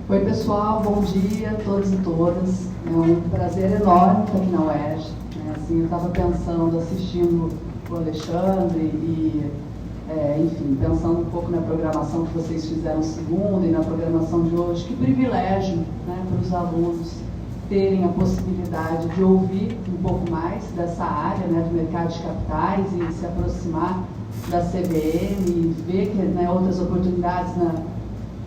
Oi pessoal, bom dia a todos e todas. É um prazer enorme estar aqui na UERJ. Assim, eu estava pensando, assistindo o Alexandre e, enfim, pensando um pouco na programação que vocês fizeram segunda e na programação de hoje. Que privilégio, né, para os alunos terem a possibilidade de ouvir um pouco mais dessa área, né, do mercado de capitais e se aproximar da CVM e ver que, né, outras oportunidades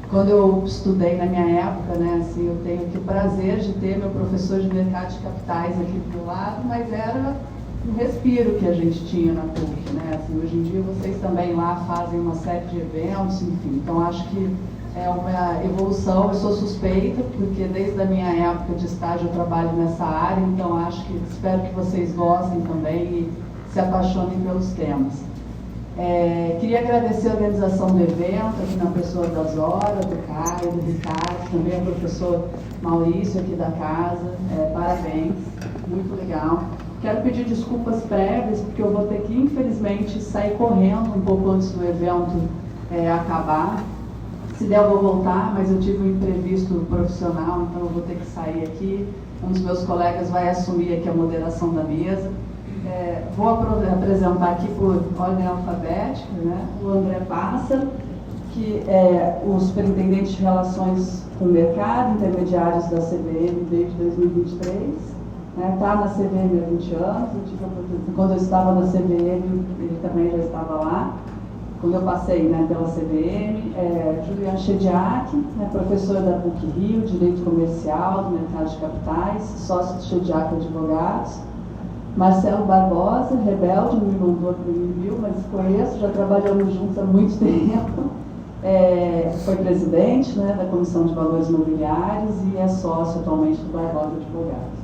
Quando eu estudei na minha época, né, assim, eu tenho aqui o prazer de ter meu professor de mercado de capitais aqui do lado, mas era um respiro que a gente tinha na PUC, né? Assim, hoje em dia vocês também lá fazem uma série de eventos, enfim, então acho que é uma evolução. Eu sou suspeita, porque desde a minha época de estágio eu trabalho nessa área, então espero que vocês gostem também e se apaixonem pelos temas. Queria agradecer a organização do evento, aqui na pessoa da Zora, do Caio, do Ricardo, também ao professor Maurício aqui da casa. Parabéns, muito legal. Quero pedir desculpas prévias, porque eu vou ter que, infelizmente, sair correndo um pouco antes do evento acabar. Se der, eu vou voltar, mas eu tive um imprevisto profissional, então eu vou ter que sair aqui. Um dos meus colegas vai assumir aqui a moderação da mesa. Vou apresentar aqui por ordem alfabética, né, o André Pássaro, que é o superintendente de relações com o mercado, intermediários da CVM desde 2023. Está na CVM há 20 anos, quando eu estava na CVM, ele também já estava lá. Quando eu passei, né, pela CVM, Juliana Chediak, professora da PUC Rio, Direito Comercial, do Mercado de Capitais, sócio de Chediak Advogados. Marcelo Barbosa, rebelde, não me mandou para o Rio, mas conheço, já trabalhamos juntos há muito tempo. Foi presidente, né, da Comissão de Valores Imobiliários e é sócio atualmente do Barbosa Advogados.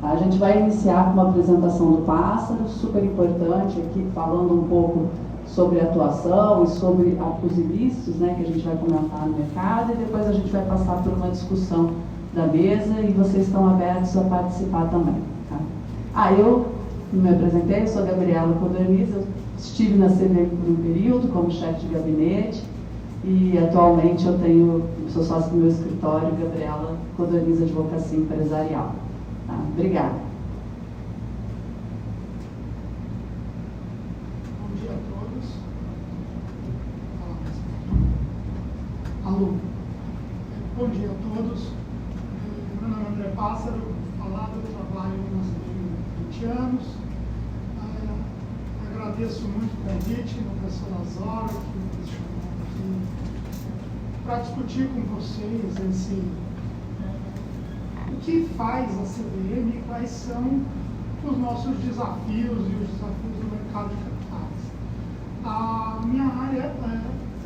A gente vai iniciar com uma apresentação do Pássaro, super importante aqui, falando um pouco sobre a atuação e sobre os ilícitos, né, que a gente vai comentar no mercado, e depois a gente vai passar por uma discussão da mesa e vocês estão abertos a participar também. Tá? Eu me apresentei, eu sou a Gabriela Codorniz, eu estive na CVM por um período como chefe de gabinete e atualmente sou sócia do meu escritório, Gabriela Codorniz Advocacia Empresarial. Tá? Obrigada. Bom dia a todos. Alô. Bom dia a todos. Meu nome é André Pássaro, eu trabalho na CVM há 20 anos. Agradeço muito o convite do professor Azora, que nos chamou aqui para discutir com vocês o que faz a CVM e quais são os nossos desafios e os desafios do mercado de capitais. A minha área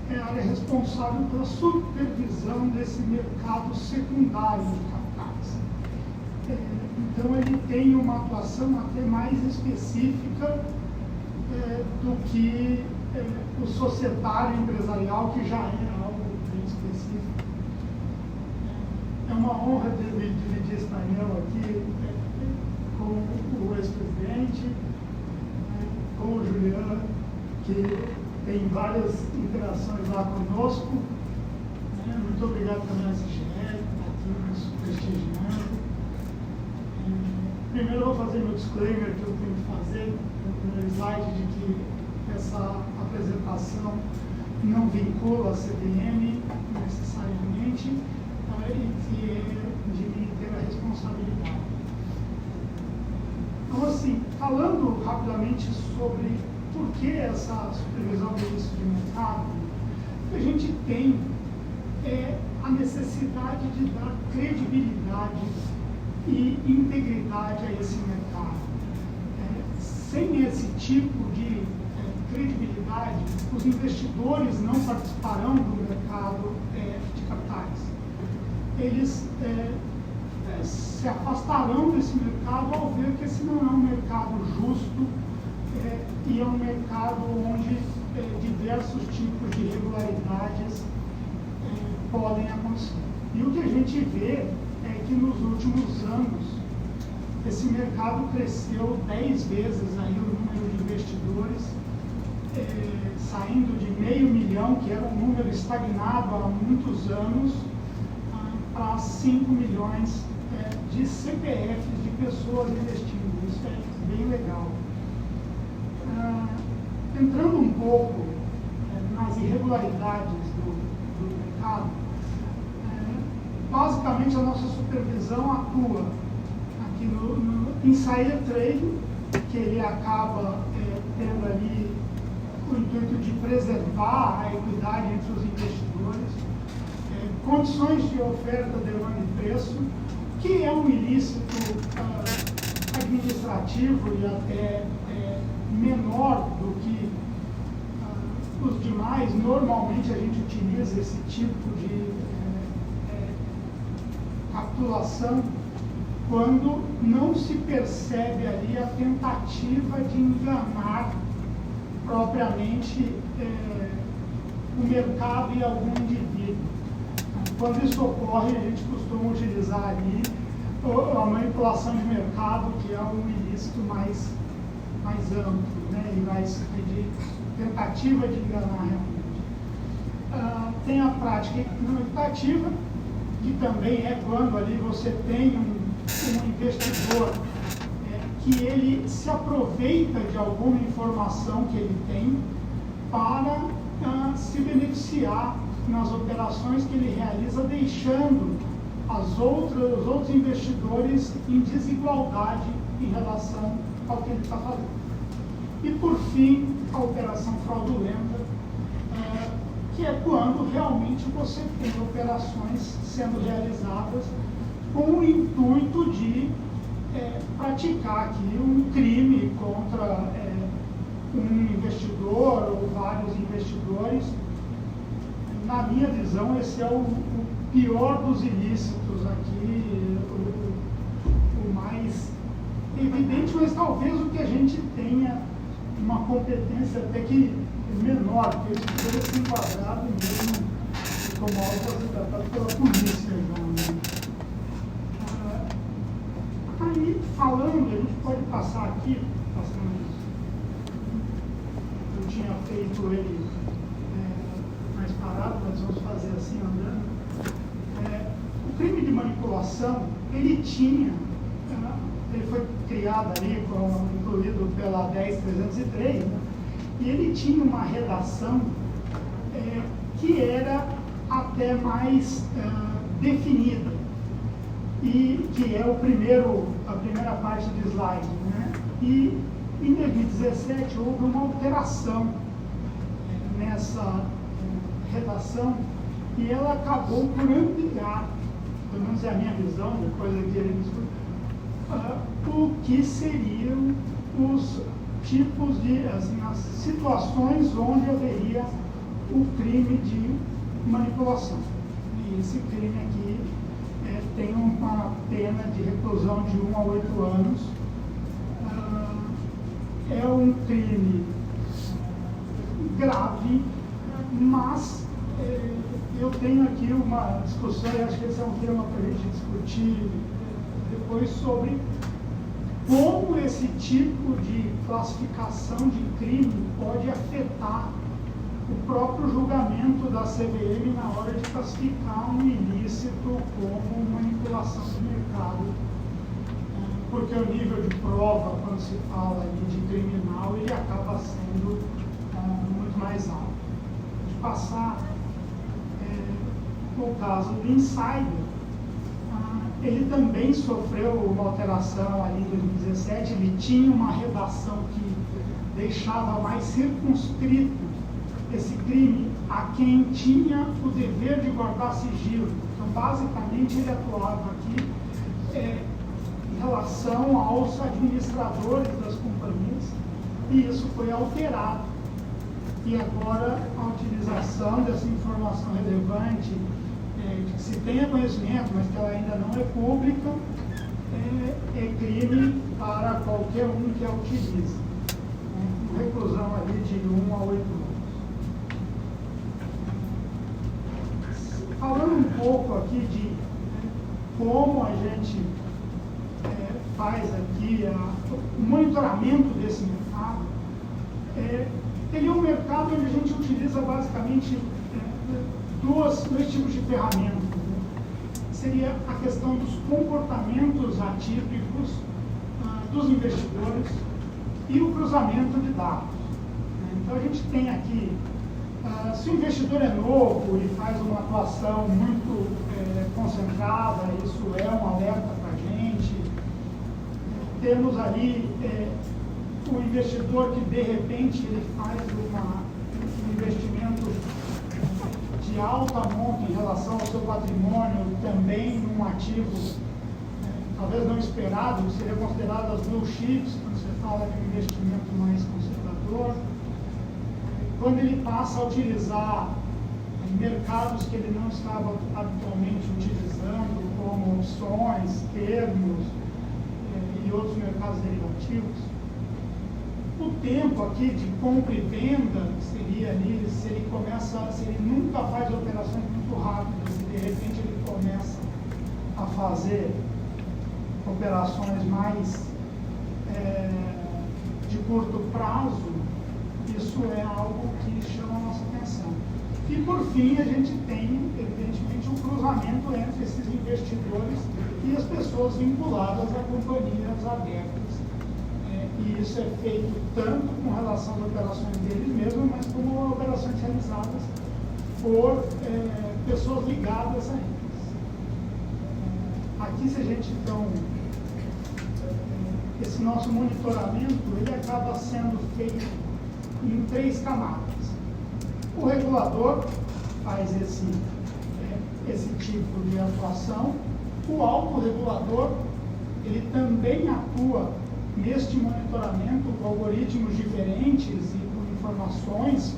é a área responsável pela supervisão desse mercado secundário de capitais. Então, ele tem uma atuação até mais específica do que o societário empresarial, que já é algo bem específico. É uma honra dividir esse painel aqui com o ex-presidente, com o Juliano, que tem várias interações lá conosco. Muito obrigado também à CGE, que está aqui nos prestigiando. Primeiro eu vou fazer meu disclaimer que eu tenho que fazer no primeiro slide, de que essa apresentação não vincula a CVM necessariamente, e que é de mim ter a responsabilidade. Então, assim, falando rapidamente sobre por que essa supervisão do risco de mercado, o que a gente tem é a necessidade de dar credibilidade e integridade a esse mercado. Sem esse tipo de credibilidade, os investidores não participarão do mercado de capitais. Eles se afastarão desse mercado ao ver que esse não é um mercado justo e é um mercado onde diversos tipos de irregularidades podem acontecer. E o que a gente vê é que nos últimos anos esse mercado cresceu 10 vezes aí o número de investidores, saindo de 500 mil, que era um número estagnado há muitos anos, para 5 milhões de CPFs de pessoas investindo. Isso é bem legal. Entrando um pouco nas irregularidades do mercado, basicamente a nossa supervisão atua aqui no insider trading, que ele acaba tendo ali o intuito de preservar a equidade entre os investidores, condições de oferta, demanda e preço, que é um ilícito administrativo e até menor do que os demais. Normalmente a gente utiliza esse tipo de capitulação quando não se percebe ali a tentativa de enganar propriamente o mercado e algum indivíduo. Quando isso ocorre, a gente costuma utilizar ali a manipulação de mercado, que é um ilícito mais amplo, né, e mais de tentativa de enganar realmente. Tem a prática não equitativa, que também é quando ali você tem um investidor que ele se aproveita de alguma informação que ele tem para se beneficiar nas operações que ele realiza, deixando os outros investidores em desigualdade em relação ao que ele está fazendo. E, por fim, a operação fraudulenta, que é quando realmente você tem operações sendo realizadas com o intuito de praticar aqui um crime contra um investidor ou vários investidores. Na minha visão, esse é o pior dos ilícitos aqui, o mais evidente, mas talvez o que a gente tenha uma competência até que menor, porque isso deve ser enquadrado mesmo como algo a ser tratado pela polícia. Né? Aí, falando, a gente pode passar aqui, eu tinha feito ele mais parado, mas vamos fazer assim, andando. O crime de manipulação, ele foi criado ali, incluído pela 10.303, né? E ele tinha uma redação que era até mais definida, e que é a primeira parte do slide, né? E em 2017 houve uma alteração nessa redação e ela acabou por ampliar, pelo menos é a minha visão, depois aqui ele discute, o que seriam os tipos de, assim, as situações onde haveria o crime de manipulação. E esse crime aqui tem uma pena de reclusão de 1 a 8 anos. É um crime grave, mas eu tenho aqui uma discussão, e acho que esse é um tema para a gente discutir depois, sobre como esse tipo de classificação de crime pode afetar o próprio julgamento da CVM na hora de classificar um ilícito como manipulação de mercado, porque o nível de prova, quando se fala ali de criminal, ele acaba sendo muito mais alto. De passar o caso do Insider, ele também sofreu uma alteração ali em 2017, ele tinha uma redação que deixava mais circunscrito esse crime a quem tinha o dever de guardar sigilo. Então, basicamente, ele atuava aqui em relação aos administradores das companhias, e isso foi alterado. E agora a utilização dessa informação relevante, de que se tenha conhecimento, mas que ela ainda não é pública, é crime para qualquer um que a utilize. Reclusão ali de 1 a 8 anos. Falando um pouco aqui de como a gente faz aqui o monitoramento desse mercado, ele é um mercado onde a gente utiliza basicamente dois tipos de ferramentas. seria a questão dos comportamentos atípicos dos investidores e o cruzamento de dados. Então a gente tem aqui, se o investidor é novo e faz uma atuação muito concentrada, isso é um alerta para a gente. Temos ali o investidor que de repente ele faz um investimento de alta monta em relação ao seu patrimônio, também num ativo talvez não esperado, seria considerado as blue chips, quando você fala de um investimento mais conservador. Quando ele passa a utilizar mercados que ele não estava habitualmente utilizando, como opções, termos e outros mercados derivativos. O tempo aqui de compra e venda seria ali, se ele nunca faz operações muito rápidas e de repente ele começa a fazer operações mais de curto prazo, isso é algo que chama a nossa atenção. E por fim a gente tem, evidentemente, um cruzamento entre esses investidores e as pessoas vinculadas a companhias abertas. E isso é feito tanto com relação às operações deles mesmos, mas como operações realizadas por pessoas ligadas a eles. Aqui, se a gente então, esse nosso monitoramento, ele acaba sendo feito em 3 camadas. O regulador faz esse tipo de atuação. O autorregulador, ele também atua neste monitoramento com algoritmos diferentes e com informações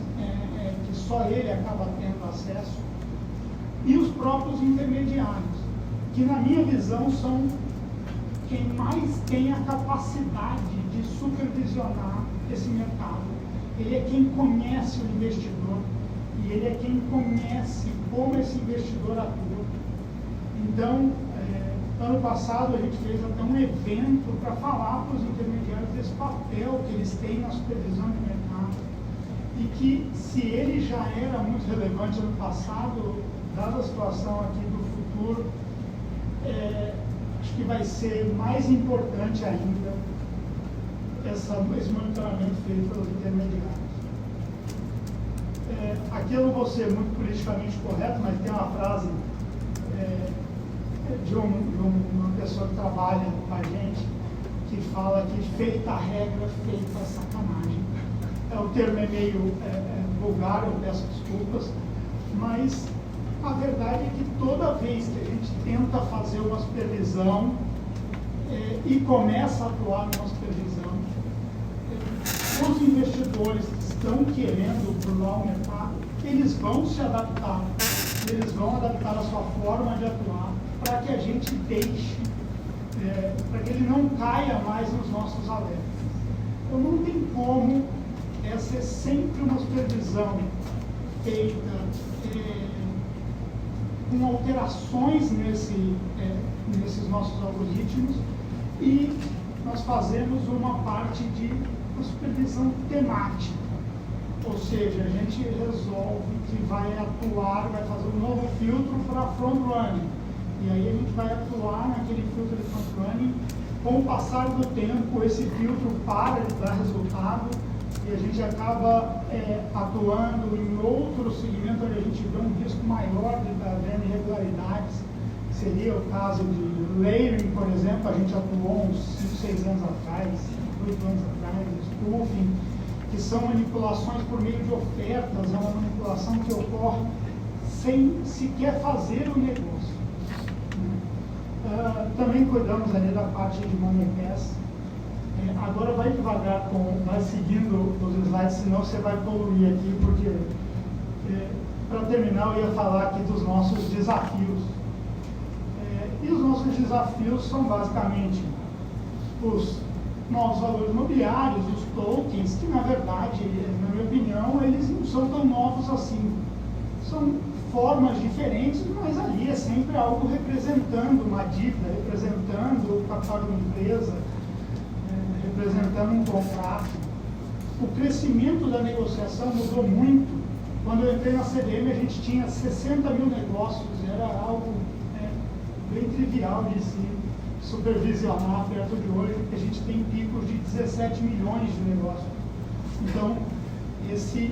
que só ele acaba tendo acesso. E os próprios intermediários, que na minha visão são quem mais tem a capacidade de supervisionar esse mercado. Ele é quem conhece o investidor e ele é quem conhece como esse investidor atua. Então, ano passado a gente fez até um evento para falar para os intermediários desse papel que eles têm na supervisão de mercado e que, se ele já era muito relevante ano passado, dada a situação aqui do futuro, acho que vai ser mais importante ainda esse monitoramento feito pelos intermediários. Aqui eu não vou ser muito politicamente correto, mas tem uma frase de uma pessoa que trabalha com a gente, que fala que feita a regra, feita a sacanagem. O termo é meio vulgar, eu peço desculpas, mas a verdade é que toda vez que a gente tenta fazer uma supervisão e começa a atuar numa supervisão, os investidores que estão querendo burlar o mercado, eles vão se adaptar, eles vão adaptar a sua forma de atuar para que a gente deixe, para que ele não caia mais nos nossos alertas. Então não tem como essa é sempre uma supervisão feita com alterações nesses nossos algoritmos, e nós fazemos uma parte de uma supervisão temática, ou seja, a gente resolve que vai atuar, vai fazer um novo filtro para front-running, e aí a gente vai atuar naquele filtro de front-running. Com o passar do tempo, esse filtro para de dar resultado e a gente acaba atuando em outro segmento onde a gente vê um risco maior de estar vendo irregularidades. Seria o caso de layering, por exemplo, a gente atuou uns 5, 6 anos atrás, 8 anos atrás, spoofing, que são manipulações por meio de ofertas, é uma manipulação que ocorre sem sequer fazer o negócio. Também cuidamos ali da parte de money pass. Agora vai devagar, vai seguindo os slides, senão você vai poluir aqui, porque para terminar eu ia falar aqui dos nossos desafios. E os nossos desafios são basicamente os novos valores imobiliários, os tokens, que na verdade, na minha opinião, eles não são tão novos assim. São formas diferentes, mas ali é sempre algo representando uma dívida, representando o capital de uma empresa, representando um contrato. O crescimento da negociação mudou muito. Quando eu entrei na CVM, a gente tinha 60 mil negócios, era algo bem trivial de se supervisionar perto de hoje, porque a gente tem picos de 17 milhões de negócios. Então, esse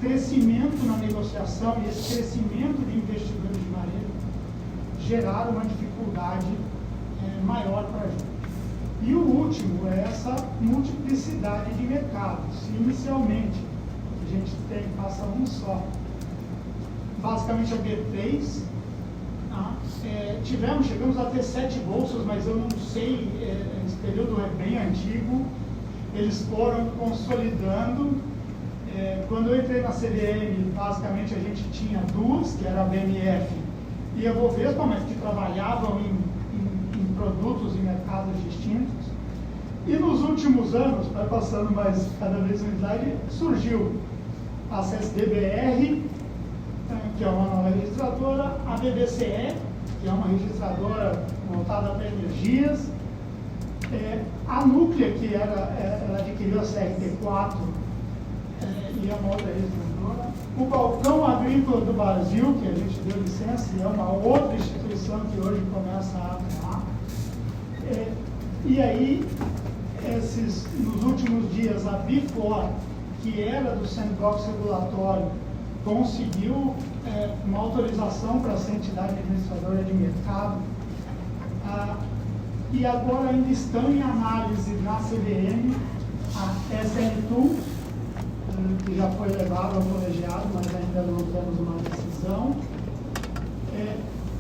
crescimento na negociação e esse crescimento de investidores de varejo geraram uma dificuldade maior para a gente. E o último é essa multiplicidade de mercados. Se inicialmente a gente passa um só, basicamente a B3, chegamos a ter 7 bolsas, mas eu não sei, esse período é bem antigo, eles foram consolidando. Quando eu entrei na CVM, basicamente a gente tinha 2, que era a BMF e a Bovespa, mas que trabalhavam em produtos e mercados distintos. E nos últimos anos, vai passando mais cada vez um slide, surgiu a CSDBR, que é uma nova registradora, a BBCE, que é uma registradora voltada para energias, a Núclea, que ela adquiriu a CRT4, e é uma outra registradora, o Balcão Agrícola do Brasil, que a gente deu licença, e é uma outra instituição que hoje começa a atuar. E aí, nos últimos dias, a Bifor, que era do sandbox regulatório, conseguiu uma autorização para ser entidade administradora de mercado, e agora ainda estão em análise na CVM a SN2, que já foi levado ao colegiado, mas ainda não temos uma decisão.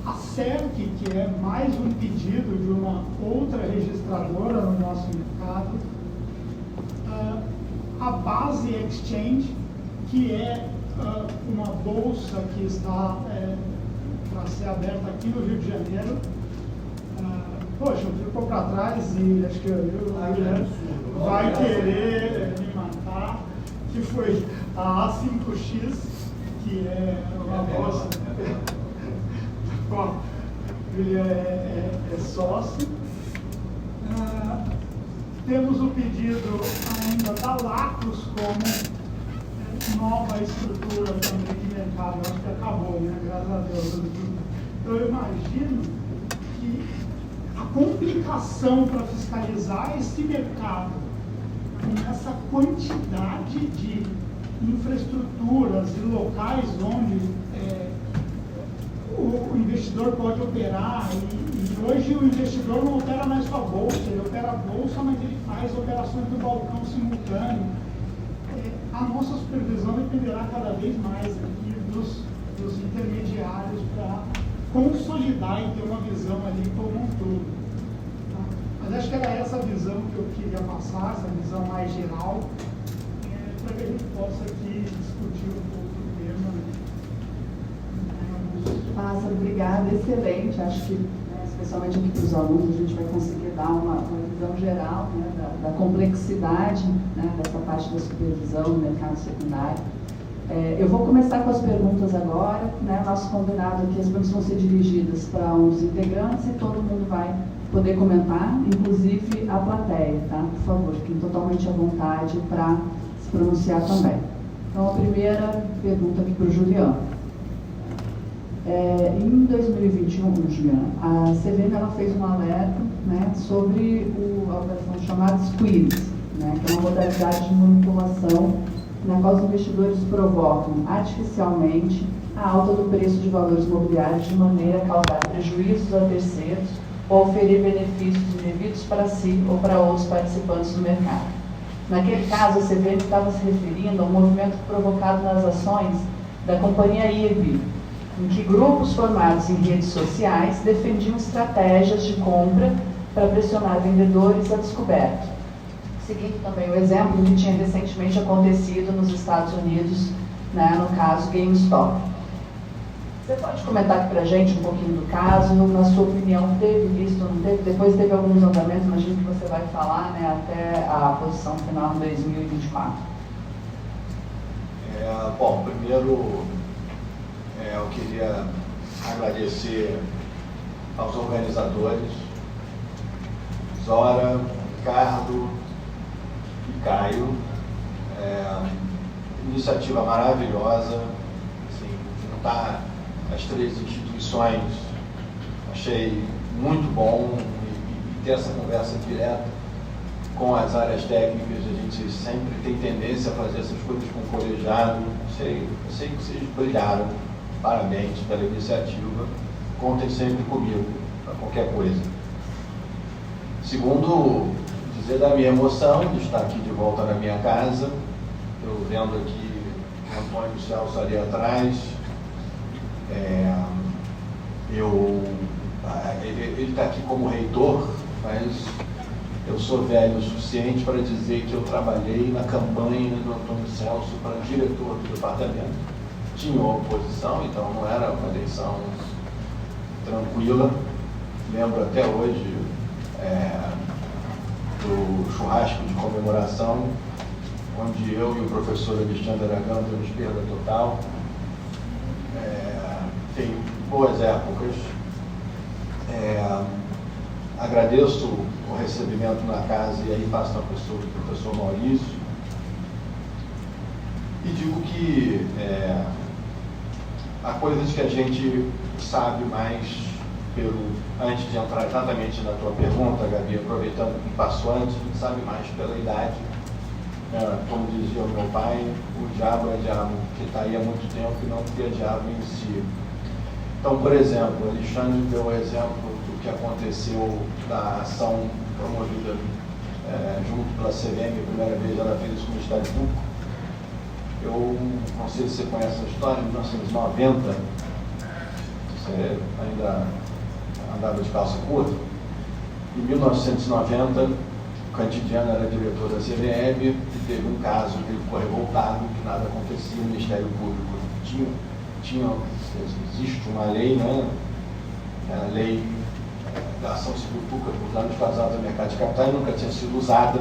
A CERC, que é mais um pedido de uma outra registradora no nosso mercado. A Base Exchange, que é uma bolsa que está para ser aberta aqui no Rio de Janeiro. Poxa, ficou para trás e acho que o vai querer me matar, que foi a A5X, que é uma bolsa. Bom, ele é sócio. Temos o pedido ainda da Lacros como nova estrutura também de mercado. Acho que acabou, né? Graças a Deus. Então eu imagino que a complicação para fiscalizar esse mercado com essa quantidade de infraestruturas e locais onde o investidor pode operar, e hoje o investidor não opera mais só a bolsa, ele opera a bolsa, mas ele faz operações do balcão simultâneo. A nossa supervisão dependerá cada vez mais aqui dos intermediários para consolidar e ter uma visão ali como um todo. Tá? Mas acho que era essa visão que eu queria passar, essa visão mais geral, para que a gente possa aqui discutir um pouco do tema. Pássaro, obrigada, excelente. Acho que, especialmente aqui para os alunos, a gente vai conseguir dar uma visão geral, né, da complexidade, né, dessa parte da supervisão no mercado secundário. Eu vou começar com as perguntas agora, né, nosso combinado aqui, as perguntas vão ser dirigidas para os integrantes e todo mundo vai poder comentar, inclusive a plateia, tá? Por favor, fiquem totalmente à vontade para se pronunciar também. Então, a primeira pergunta aqui para o Juliano. Em 2021, Juliana, a CVM ela fez um alerta, né, sobre a operação chamada Squeeze, né, que é uma modalidade de manipulação na qual os investidores provocam artificialmente a alta do preço de valores imobiliários de maneira a causar prejuízos a terceiros ou oferir benefícios indevidos para si ou para outros participantes do mercado. Naquele caso, a CVM estava se referindo ao movimento provocado nas ações da companhia IRB, em que grupos formados em redes sociais defendiam estratégias de compra para pressionar vendedores a descoberto. Seguindo também o exemplo que tinha recentemente acontecido nos Estados Unidos, né, no caso GameStop. Você pode comentar aqui para a gente um pouquinho do caso, na sua opinião, teve isso, não teve? Depois teve alguns andamentos, imagino que você vai falar, né, até a posição final em 2024. Bom, primeiro eu queria agradecer aos organizadores, Zora, Ricardo e Caio. Iniciativa maravilhosa, assim, juntar as três instituições, achei muito bom e ter essa conversa direta com as áreas técnicas. A gente sempre tem tendência a fazer essas coisas com o colegiado. Eu sei que vocês brilharam, parabéns pela iniciativa, contem sempre comigo para qualquer coisa. Segundo, dizer da minha emoção de estar aqui de volta na minha casa, eu vendo aqui o Antônio Celso ali atrás, ele está aqui como reitor, mas eu sou velho o suficiente para dizer que eu trabalhei na campanha do Antônio Celso para diretor do departamento. Tinha oposição, então não era uma eleição tranquila. Lembro até hoje do churrasco de comemoração, onde eu e o professor Alexandre Aragão temos perda total. Tem boas épocas. Agradeço o recebimento na casa e aí passo a pessoa do professor Maurício e digo que há coisas que a gente sabe mais antes de entrar exatamente na tua pergunta, Gabi, aproveitando que passou antes, a gente sabe mais pela idade. Como dizia o meu pai, o diabo é diabo, que está aí há muito tempo e não porque é diabo em si. Então, por exemplo, o Alexandre deu o exemplo do que aconteceu da ação promovida junto pela CVM, a primeira vez ela fez isso com o Ministério Público. Eu não sei se você conhece a história, em 1990, você ainda andava de calça curta. Em 1990, o Cantidiano era diretor da CVM e teve um caso que ele ficou revoltado, que nada acontecia no Ministério Público. Existe uma lei, né? A lei da ação civil pública dos anos passados do mercado de capitais nunca tinha sido usada.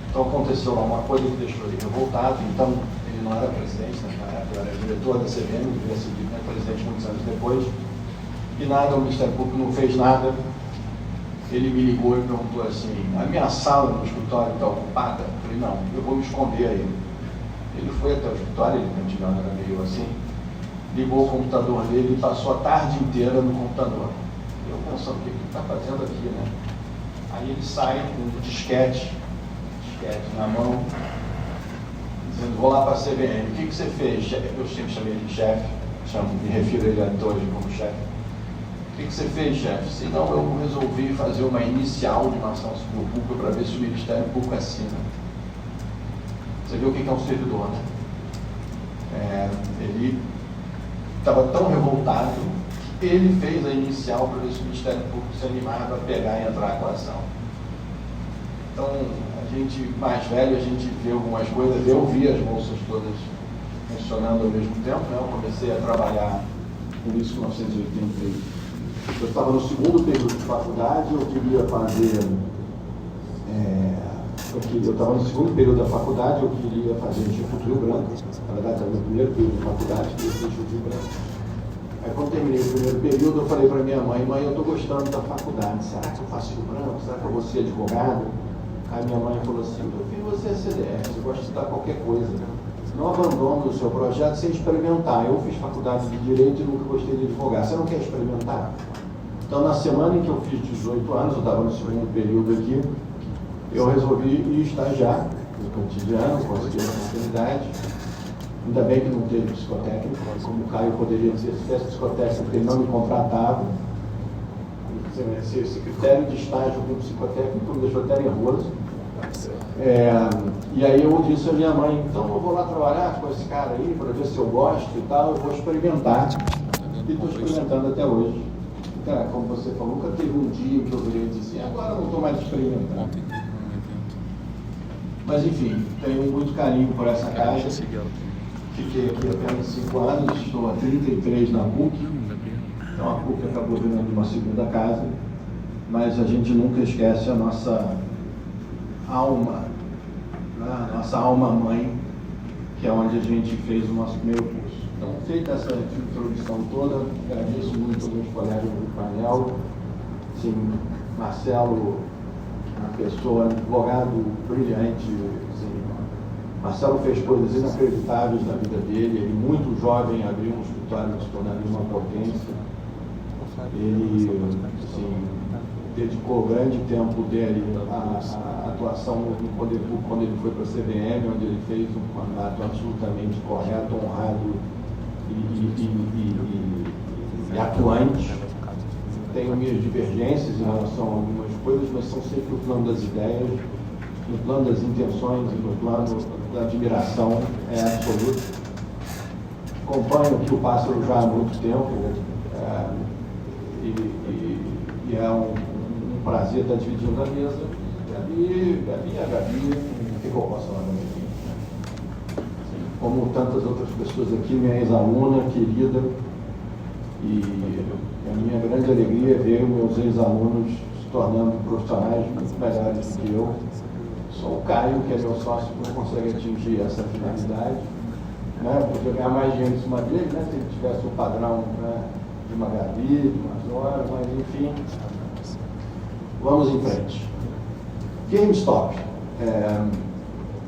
Então aconteceu lá uma coisa que deixou ele revoltado. Então ele não era presidente naquela época, ele era diretor da CVM, devia ser presidente muitos anos depois. E nada, o Ministério Público não fez nada. Ele me ligou e perguntou assim: a minha sala no escritório está ocupada? Eu falei: não, eu vou me esconder aí. Ele foi até o escritório, ele continuava, era meio assim, ligou o computador dele e passou a tarde inteira no computador. Eu pensando, o que ele está fazendo aqui, né? Aí ele sai com um disquete na mão, dizendo: vou lá para a CVM. O que você fez? Eu sempre chamei ele de chefe, me refiro a ele até hoje como chefe. O que você fez, chefe? Se não, eu resolvi fazer uma inicial de uma ação civil pública para ver se o Ministério Público assina. Você viu o que é um servidor, né? Ele estava tão revoltado que ele fez a inicial para ver se o Ministério Público se animava a pegar e entrar com a ação. Então, a gente mais velho, a gente vê algumas coisas. Eu vi as bolsas todas funcionando ao mesmo tempo, né? Eu comecei a trabalhar em 1980. Eu estava no segundo período de faculdade, eu queria fazer... eu estava no segundo período da faculdade, eu queria fazer Instituto Rio Branco. Na verdade, era o meu primeiro período de faculdade, que eu fiz Instituto Rio Branco. Aí, quando terminei o primeiro período, eu falei para minha mãe: mãe, eu estou gostando da faculdade, será que eu faço Rio Branco? Será que eu vou ser advogado? Aí minha mãe falou assim: meu filho, você é CDF, você gosta de estudar qualquer coisa. Não abandone o seu projeto sem experimentar. Eu fiz faculdade de Direito e nunca gostei de advogar. Você não quer experimentar? Então, na semana em que eu fiz 18 anos, eu estava no segundo período aqui, eu resolvi ir estagiar no Cantidiano, consegui a oportunidade. Ainda bem que não teve psicotécnico, como o Caio poderia dizer, se tivesse psicotécnico, ele não me contratava. Esse critério de estágio com psicotécnico me deixou até nervoso. E aí eu disse à minha mãe: então eu vou lá trabalhar com esse cara aí, para ver se eu gosto e tal, eu vou experimentar. E estou experimentando até hoje. Então, como você falou, nunca teve um dia que eu virei e disse: agora eu não estou mais experimentando. Mas enfim, tenho muito carinho por essa casa. Fiquei aqui apenas 5 anos, estou há 33 na PUC. Então a PUC acabou virando uma segunda casa, mas a gente nunca esquece a nossa alma, né? A nossa alma mãe, que é onde a gente fez o nosso primeiro curso. Então, feita essa introdução toda, agradeço muito aos meus colegas do painel. Sim, Marcelo, uma pessoa, um advogado brilhante. Assim, Marcelo fez coisas inacreditáveis na vida dele. Ele, muito jovem, abriu um escritório que se tornaria uma potência. Ele assim, dedicou grande tempo dele à atuação quando ele foi para a CBM, onde ele fez um mandato absolutamente correto, honrado e atuante. Tenho minhas divergências em relação a algumas coisas, mas são sempre no plano das ideias, no plano das intenções e no plano da admiração absoluta. Acompanho aqui o Pássaro já há muito tempo e é um prazer estar dividindo a mesa. Gabi, o que eu posso falar da Gabi? Como tantas outras pessoas aqui, minha ex-aluna querida, e a minha grande alegria é ver meus ex-alunos se tornando profissionais muito melhores do que eu. Só o Caio, que é meu sócio, que não consegue atingir essa finalidade, né? Podia ganhar mais dinheiro em cima dele, né? Se ele tivesse o padrão, né, de uma Gabi, de umas horas, mas enfim, vamos em frente. GameStop.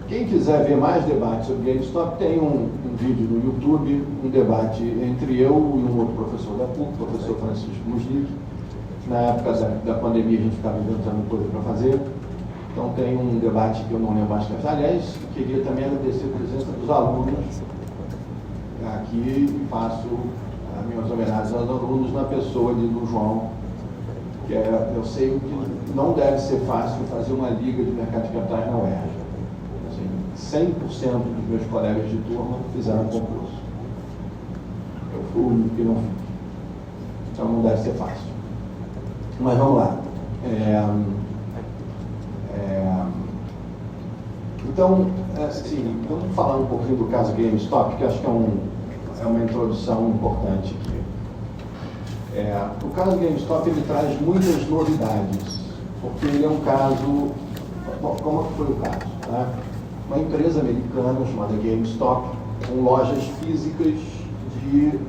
Quem quiser ver mais debate sobre GameStop, tem um vídeo no YouTube, um debate entre eu e um outro professor da PUC, o professor Francisco Musnick. Na época da pandemia a gente ficava inventando coisa para fazer. Então tem um debate que eu não lembro mais. Aliás, queria também agradecer a presença dos alunos. Aqui faço as minhas homenagens aos alunos na pessoa do João, que eu sei que não deve ser fácil fazer uma liga de mercado de capitais na UERJ. Assim, 100% dos meus colegas de turma fizeram concurso. Eu fui o único que não fiz. Então não deve ser fácil. Mas vamos lá. Então, assim, vamos falar um pouquinho do caso GameStop, que acho que é uma introdução importante aqui. O caso GameStop, ele traz muitas novidades, porque ele é um caso... Bom, como foi o caso? Tá? Uma empresa americana chamada GameStop, com lojas físicas de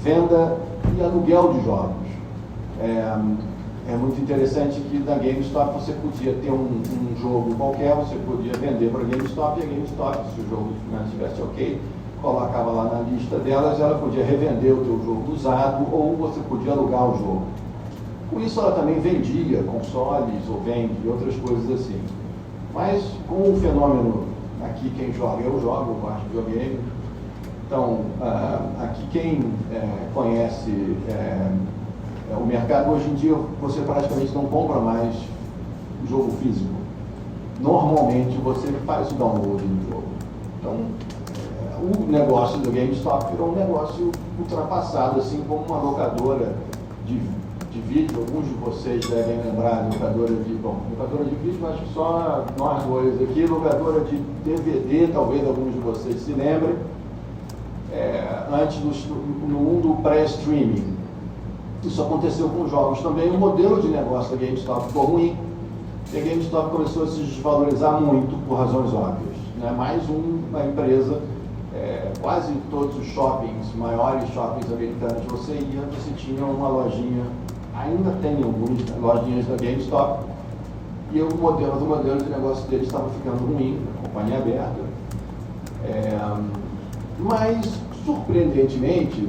venda e aluguel de jogos. É muito interessante que na GameStop você podia ter um jogo qualquer, você podia vender para a GameStop, e a GameStop, se o jogo estivesse ok, colocava lá na lista delas, ela podia revender o teu jogo usado ou você podia alugar o jogo. Com isso ela também vendia consoles ou vende outras coisas assim. Mas com o fenômeno, aqui quem joga, eu jogo, eu gosto de videogame. Então, aqui quem conhece o mercado, hoje em dia você praticamente não compra mais jogo físico. Normalmente você faz o download do jogo. Então, o negócio do GameStop virou um negócio ultrapassado, assim como uma locadora de vídeo. Alguns de vocês devem lembrar, locadora de vídeo, acho que só nós dois aqui. Locadora de DVD, talvez alguns de vocês se lembrem. Antes no mundo pré-streaming. Isso aconteceu com jogos também. O modelo de negócio da GameStop ficou ruim. E a GameStop começou a se desvalorizar muito por razões óbvias. Né? Mais uma empresa, quase todos os shoppings, maiores shoppings americanos, você tinha uma lojinha, ainda tem algumas lojinhas da GameStop, e o modelo de negócio deles estava ficando ruim, a companhia aberta. Mas, surpreendentemente,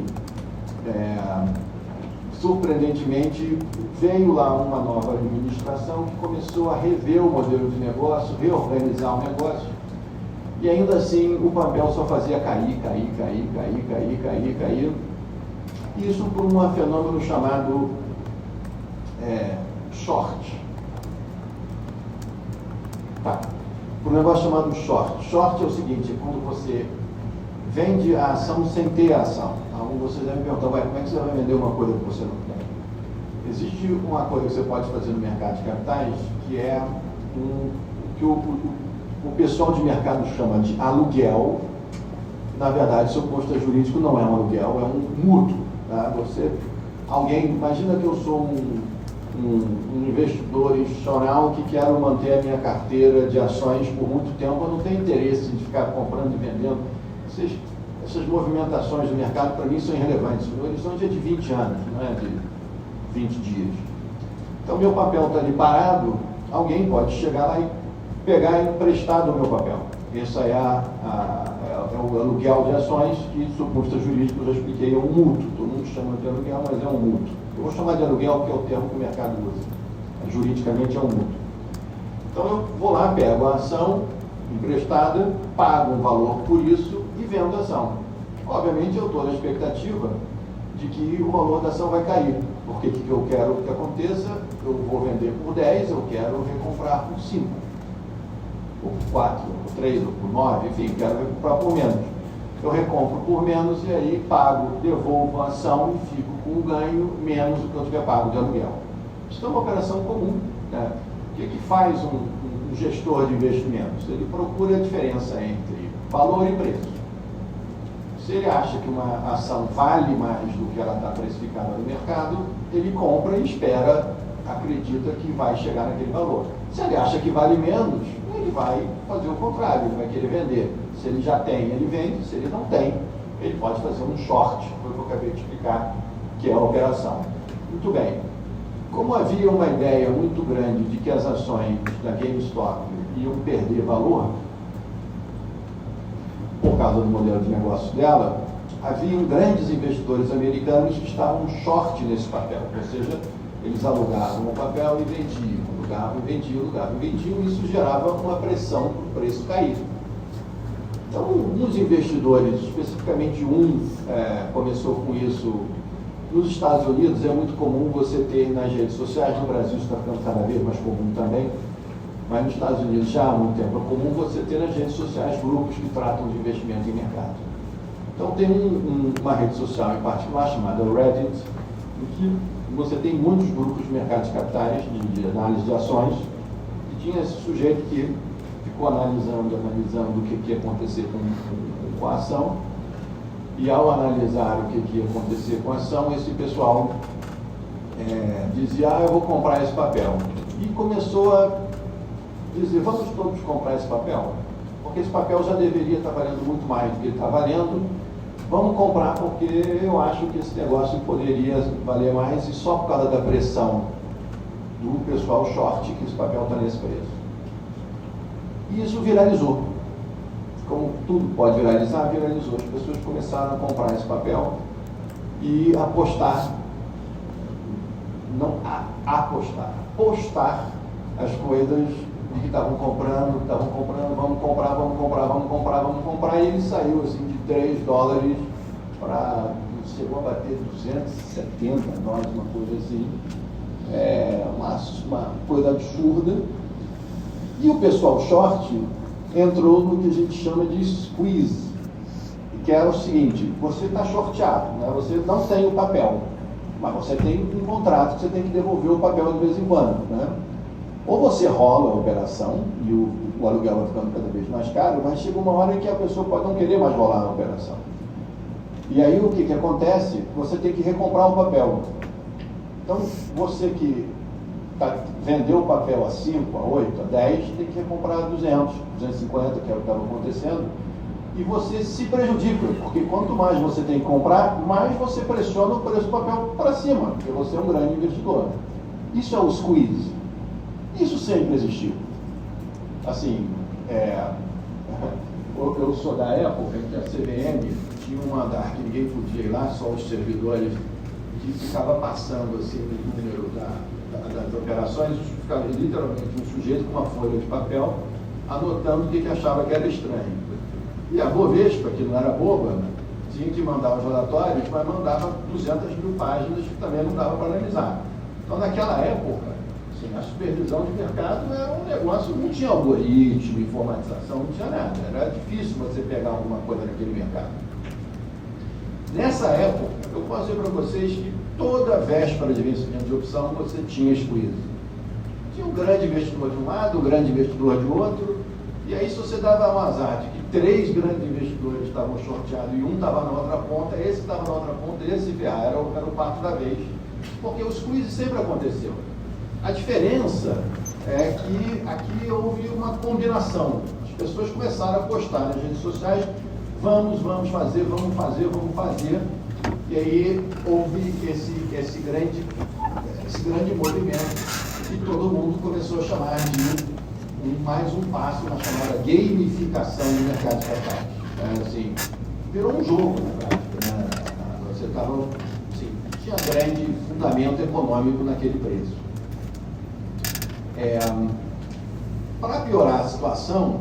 veio lá uma nova administração que começou a rever o modelo de negócio, reorganizar o negócio, e ainda assim o papel só fazia cair. Isso por um fenômeno chamado short. Tá. Por um negócio chamado short. Short é o seguinte, é quando você vende a ação sem ter a ação. Alguns de vocês devem perguntar, como é que você vai vender uma coisa que você não tem? Existe uma coisa que você pode fazer no mercado de capitais, que é que o pessoal de mercado chama de aluguel. Na verdade, seu posto jurídico não é um aluguel, é um mútuo. Tá? Imagina que eu sou um investidor institucional que quero manter a minha carteira de ações por muito tempo, eu não tenho interesse de ficar comprando e vendendo. Essas movimentações do mercado, para mim, são irrelevantes. O horizonte é de 20 anos, não é de 20 dias. Então, meu papel está ali parado, alguém pode chegar lá e pegar emprestado o meu papel. Esse é o aluguel de ações, que, sob ponto de vista jurídico, eu já expliquei, é um mútuo. Todo mundo chama de aluguel, mas é um mútuo. Eu vou chamar de aluguel porque é o termo que o mercado usa. Juridicamente é um mútuo. Então eu vou lá, pego a ação emprestada, pago um valor por isso e vendo a ação. Obviamente eu estou na expectativa de que o valor da ação vai cair. Porque o que eu quero que aconteça? Eu vou vender por 10, eu quero recomprar por 5. Ou por 4, ou por 3, ou por 9, enfim, quero recomprar por menos. Eu recompro por menos e aí pago, devolvo a ação e fico com um ganho menos do que eu tiver pago de aluguel. Isso é uma operação comum. Né? O que faz um gestor de investimentos? Ele procura a diferença entre valor e preço. Se ele acha que uma ação vale mais do que ela está precificada no mercado, ele compra e espera, acredita que vai chegar naquele valor. Se ele acha que vale menos, ele vai fazer o contrário, ele vai querer vender. Se ele já tem, ele vende. Se ele não tem, ele pode fazer um short, foi o que eu acabei de explicar, que é a operação. Muito bem. Como havia uma ideia muito grande de que as ações da GameStop iam perder valor, por causa do modelo de negócio dela, haviam grandes investidores americanos que estavam short nesse papel, ou seja, eles alugavam o papel e vendiam, alugavam e vendiam, alugavam e vendiam, e isso gerava uma pressão para o preço cair. Então, alguns investidores, especificamente começou com isso nos Estados Unidos. É muito comum você ter nas redes sociais, no Brasil está ficando cada vez mais comum também, mas nos Estados Unidos já há muito tempo é comum você ter nas redes sociais grupos que tratam de investimento em mercado. Então tem uma rede social em particular chamada Reddit, em que você tem muitos grupos de mercado de capitais, de análise de ações, e tinha esse sujeito que ficou analisando o que ia acontecer com a ação, e ao analisar o que ia acontecer com a ação, esse pessoal dizia, eu vou comprar esse papel. E começou a dizer, vamos todos comprar esse papel, porque esse papel já deveria estar valendo muito mais do que ele está valendo, vamos comprar porque eu acho que esse negócio poderia valer mais, e só por causa da pressão do pessoal short que esse papel está nesse preço. E isso viralizou. Como tudo pode viralizar, viralizou. As pessoas começaram a comprar esse papel e apostar, não apostar, postar as coisas que estavam comprando, vamos comprar, e ele saiu assim de $3 para, chegou a bater 270 dólares, uma coisa assim, uma coisa absurda. E o pessoal short entrou no que a gente chama de squeeze, que é o seguinte, você está shorteado, né? Você não tem o papel, mas você tem um contrato que você tem que devolver o papel de vez em quando, né? Ou você rola a operação e o aluguel vai ficando cada vez mais caro, mas chega uma hora em que a pessoa pode não querer mais rolar a operação. E aí o que acontece? Você tem que recomprar o papel. Então, você que vendeu o papel a 5, a 8, a 10, tem que recomprar a 200, 250, que é o que estava acontecendo, e você se prejudica, porque quanto mais você tem que comprar, mais você pressiona o preço do papel para cima, porque você é um grande investidor. Isso é o squeeze. Isso sempre existiu. Assim, eu sou da época em que a CVM tinha um andar que ninguém podia ir lá, só os servidores, que ficava passando assim, o número das operações, ficava literalmente um sujeito com uma folha de papel anotando o que achava que era estranho. E a Bovespa, que não era boba, tinha que mandar os relatórios, mas mandava 200.000 páginas que também não dava para analisar. Então, naquela época, assim, a supervisão de mercado era um negócio, não tinha algoritmo, informatização, não tinha nada. Era difícil você pegar alguma coisa naquele mercado. Nessa época, eu posso dizer para vocês que toda véspera de vencimento de opção você tinha squeeze. Tinha um grande investidor de um lado, um grande investidor de outro, e aí se você dava um azar de que 3 grandes investidores estavam shorteados e um estava na outra ponta, esse estava na outra ponta, esse era o parto da vez, porque o squeeze sempre aconteceu. A diferença é que aqui houve uma combinação. As pessoas começaram a postar nas redes sociais, vamos fazer, e aí houve esse grande movimento que todo mundo começou a chamar de mais um passo na chamada gamificação do mercado de capitais. Assim, virou um jogo, na prática. Né? Você estava, assim, tinha grande fundamento econômico naquele preço. Para piorar a situação,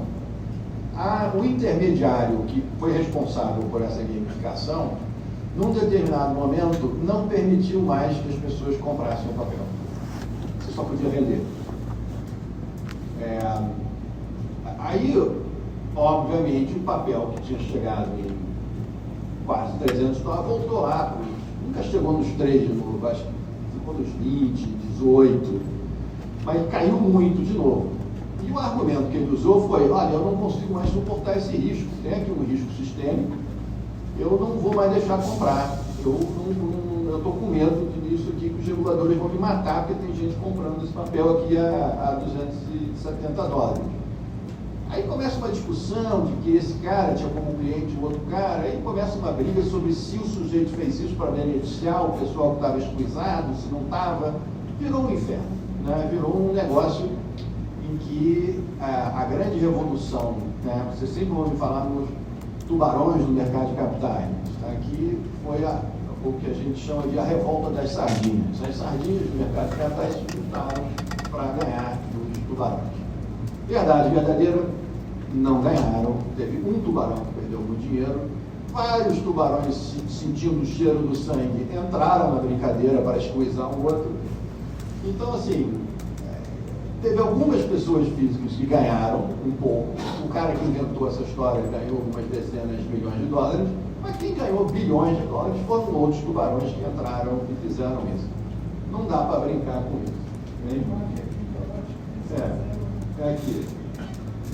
o intermediário que foi responsável por essa gamificação, num determinado momento, não permitiu mais que as pessoas comprassem o papel. Você só podia vender. Aí, obviamente, o papel que tinha chegado em quase 300 dólares voltou lá, nunca chegou nos 3 de novo, acho que ficou nos 20, 18, mas caiu muito de novo. E o argumento que ele usou foi: olha, eu não consigo mais suportar esse risco, tem aqui um risco sistêmico, eu não vou mais deixar comprar, eu estou com medo disso aqui, que os reguladores vão me matar, porque tem gente comprando esse papel aqui a 270 dólares. Aí começa uma discussão de que esse cara tinha como cliente o outro cara, aí começa uma briga sobre se o sujeito fez isso para beneficiar o pessoal que estava esquisado, se não estava. Virou um inferno, né? Virou um negócio em que a grande revolução, né? Você sempre ouve falar nos tubarões do mercado de capitais, aqui foi o que a gente chama de a revolta das sardinhas. As sardinhas do mercado de capitais se juntaram para ganhar dos tubarões. Verdade verdadeira, não ganharam. Teve um tubarão que perdeu muito dinheiro, vários tubarões, sentindo o cheiro do sangue, entraram na brincadeira para esquizar um outro. Então, assim, teve algumas pessoas físicas que ganharam um pouco. O cara que inventou essa história ganhou algumas dezenas de milhões de dólares, mas quem ganhou bilhões de dólares foram outros tubarões que entraram e fizeram isso. Não dá para brincar com isso. Né? É aqui.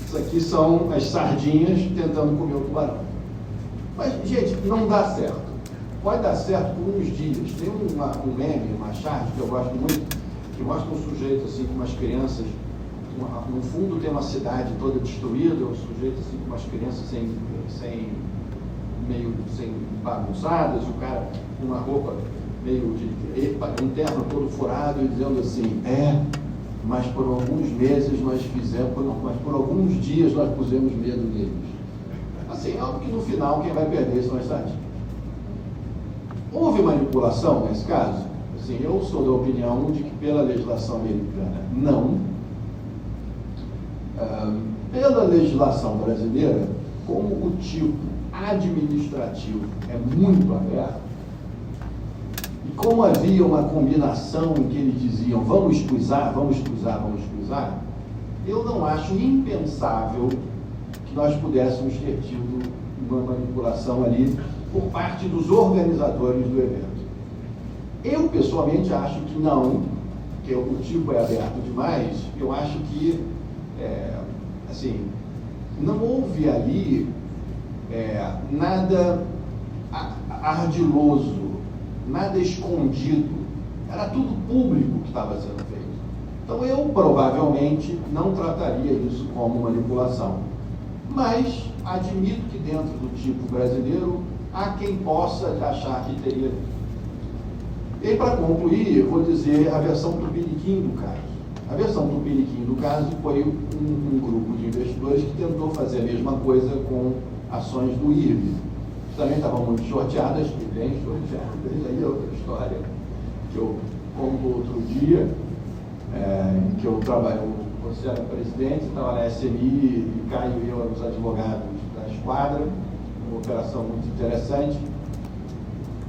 Isso aqui são as sardinhas tentando comer o tubarão. Mas, gente, não dá certo. Pode dar certo por uns dias. Tem um meme, uma chart que eu gosto muito, que mostra um sujeito assim com umas crianças, no fundo tem uma cidade toda destruída, um sujeito assim com umas crianças meio bagunçadas, o cara com uma roupa meio um terno todo furado e dizendo assim: mas por alguns meses nós fizemos, mas por alguns dias nós pusemos medo neles. Assim, é óbvio que no final quem vai perder são as sardinhas. Houve manipulação nesse caso? Assim, eu sou da opinião de que pela legislação americana, não. Pela legislação brasileira, como o tipo administrativo é muito aberto, e como havia uma combinação em que eles diziam vamos escusar, eu não acho impensável que nós pudéssemos ter tido uma manipulação ali por parte dos organizadores do evento. Eu, pessoalmente, acho que não, que o tipo é aberto demais. Eu acho que, assim, não houve ali nada ardiloso, nada escondido. Era tudo público que estava sendo feito. Então, eu provavelmente não trataria isso como manipulação. Mas admito que dentro do tipo brasileiro há quem possa achar que teria. E aí, para concluir, eu vou dizer a versão tupiniquim do caso. A versão tupiniquim do caso foi um grupo de investidores que tentou fazer a mesma coisa com ações do IRB. Também estavam muito shorteadas, e bem shorteadas, aí é outra história, que eu conto outro dia, em que eu trabalho, você era presidente, estava na SMI, e Caio e eu éramos advogados da esquadra, uma operação muito interessante.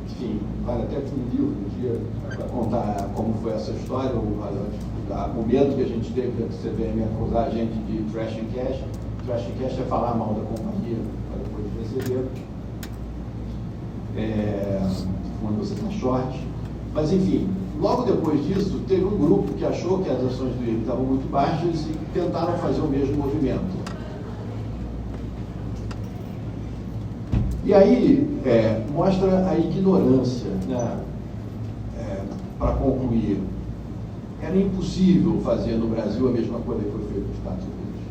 Enfim, vale até um livro um dia para contar como foi essa história, o medo que a gente teve da CVM acusar a gente de trash and cash. Trash and cash é falar mal da companhia para depois receber, quando você está short. Mas enfim, logo depois disso, teve um grupo que achou que as ações do IRB estavam muito baixas e tentaram fazer o mesmo movimento. E aí, mostra a ignorância, né? Para concluir, era impossível fazer no Brasil a mesma coisa que foi feita nos Estados Unidos.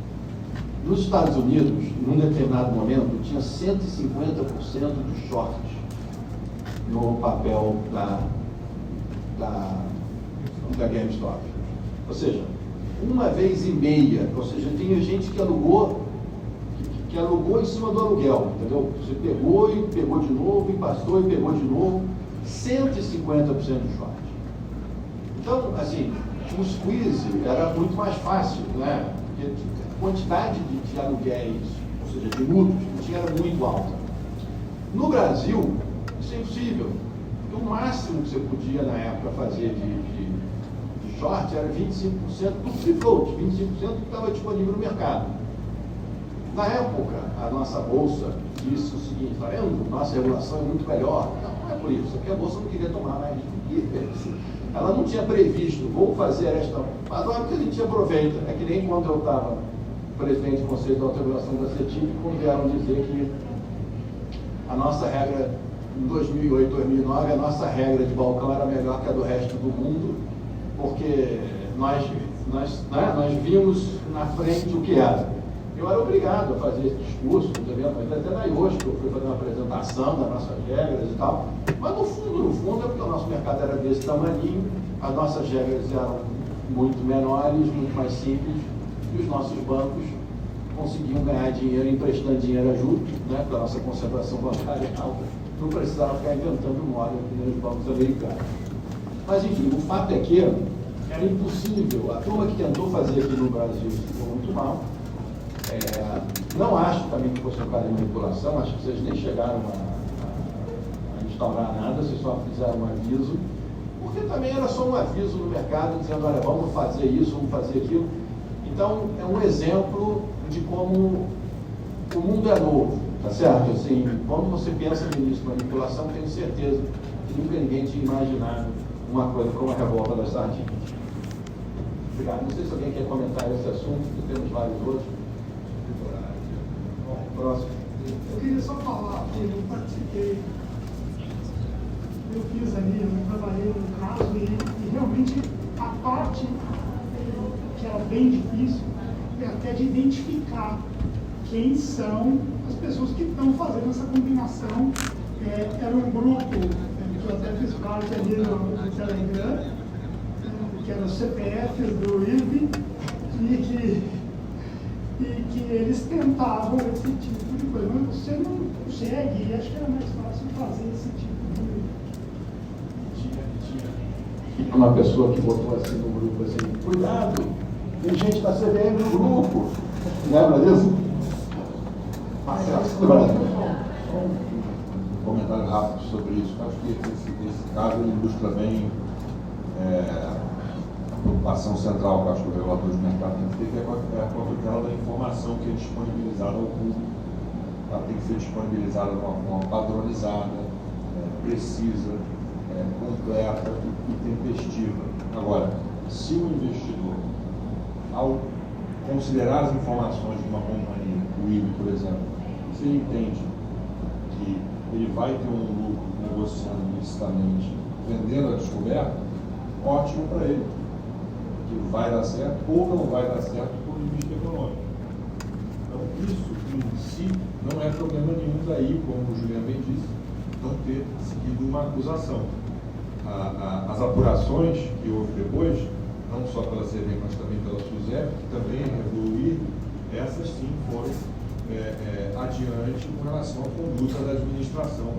Nos Estados Unidos, num determinado momento, tinha 150% de shorts no papel da GameStop. Ou seja, uma vez e meia, ou seja, tinha gente que alugou em cima do aluguel, entendeu? Você pegou e pegou de novo, e passou e pegou de novo, 150% de short. Então, assim, o squeeze era muito mais fácil, né? Porque a quantidade de aluguéis, ou seja, de lucros que tinha era muito alta. No Brasil, isso é impossível. O máximo que você podia, na época, fazer de short era 25% do free float, 25% que estava disponível no mercado. Na época, a nossa bolsa disse o seguinte: está vendo? Nossa regulação é muito melhor. Não é por isso, porque a bolsa não queria tomar mais risco. Ela não tinha previsto, vou fazer esta. Mas olha que a gente aproveita. É que nem quando eu estava presidente do Conselho de Autorização da CETIP, quando vieram dizer que a nossa regra, em 2008, 2009, a nossa regra de balcão era melhor que a do resto do mundo, porque nós vimos na frente o que era. Eu era obrigado a fazer esse discurso, mas até na IOSC, que eu fui fazer uma apresentação das nossas regras e tal. Mas no fundo, é porque o nosso mercado era desse tamaninho, as nossas regras eram muito menores, muito mais simples, e os nossos bancos conseguiam ganhar dinheiro emprestando dinheiro a juros, né, porque a nossa concentração bancária é alta. Não precisava ficar inventando moda aqui nos bancos americanos. Mas, enfim, o fato é que era impossível. A turma que tentou fazer aqui no Brasil ficou muito mal. Não acho também que fosse um caso de manipulação, acho que vocês nem chegaram a instaurar nada, vocês só fizeram um aviso, porque também era só um aviso no mercado dizendo: olha, vamos fazer isso, vamos fazer aquilo. Então, é um exemplo de como o mundo é novo, tá certo? Assim, quando você pensa nisso, manipulação, tenho certeza que nunca ninguém tinha imaginado uma coisa como a revolta das sardinhas. Obrigado. Não sei se alguém quer comentar esse assunto, porque temos vários outros. Próximo. Eu queria só falar que eu participei, eu fiz ali, eu trabalhei no caso e realmente a parte que era bem difícil é até de identificar quem são as pessoas que estão fazendo essa combinação. Era um grupo que eu até fiz parte ali no Telegram, que era o CPF do IRB, e que eles tentavam esse tipo de coisa, mas você não consegue, e acho que era mais fácil fazer esse tipo de... Uma pessoa que botou assim no grupo assim: cuidado, tem gente da CVM no grupo. Lembra disso? Um comentário rápido sobre isso. Acho que esse caso ilustra bem a preocupação central que acho que o regulador de mercado tem que ter, que é a tutela da informação que é disponibilizada ao público. Ela tem que ser disponibilizada de uma forma padronizada, precisa, completa e tempestiva. Agora, se o investidor, ao considerar as informações de uma companhia, o IB, por exemplo, se ele entende que ele vai ter um lucro negociando ilicitamente, vendendo a descoberta, ótimo para ele. Que vai dar certo ou não vai dar certo do ponto de vista econômico. Então, isso em si não é problema nenhum daí, como o Juliano bem disse, não ter seguido uma acusação. As apurações que houve depois, não só pela CVM, mas também pela SUSEP, que também evoluíram, essas sim foram adiante com relação à conduta da administração.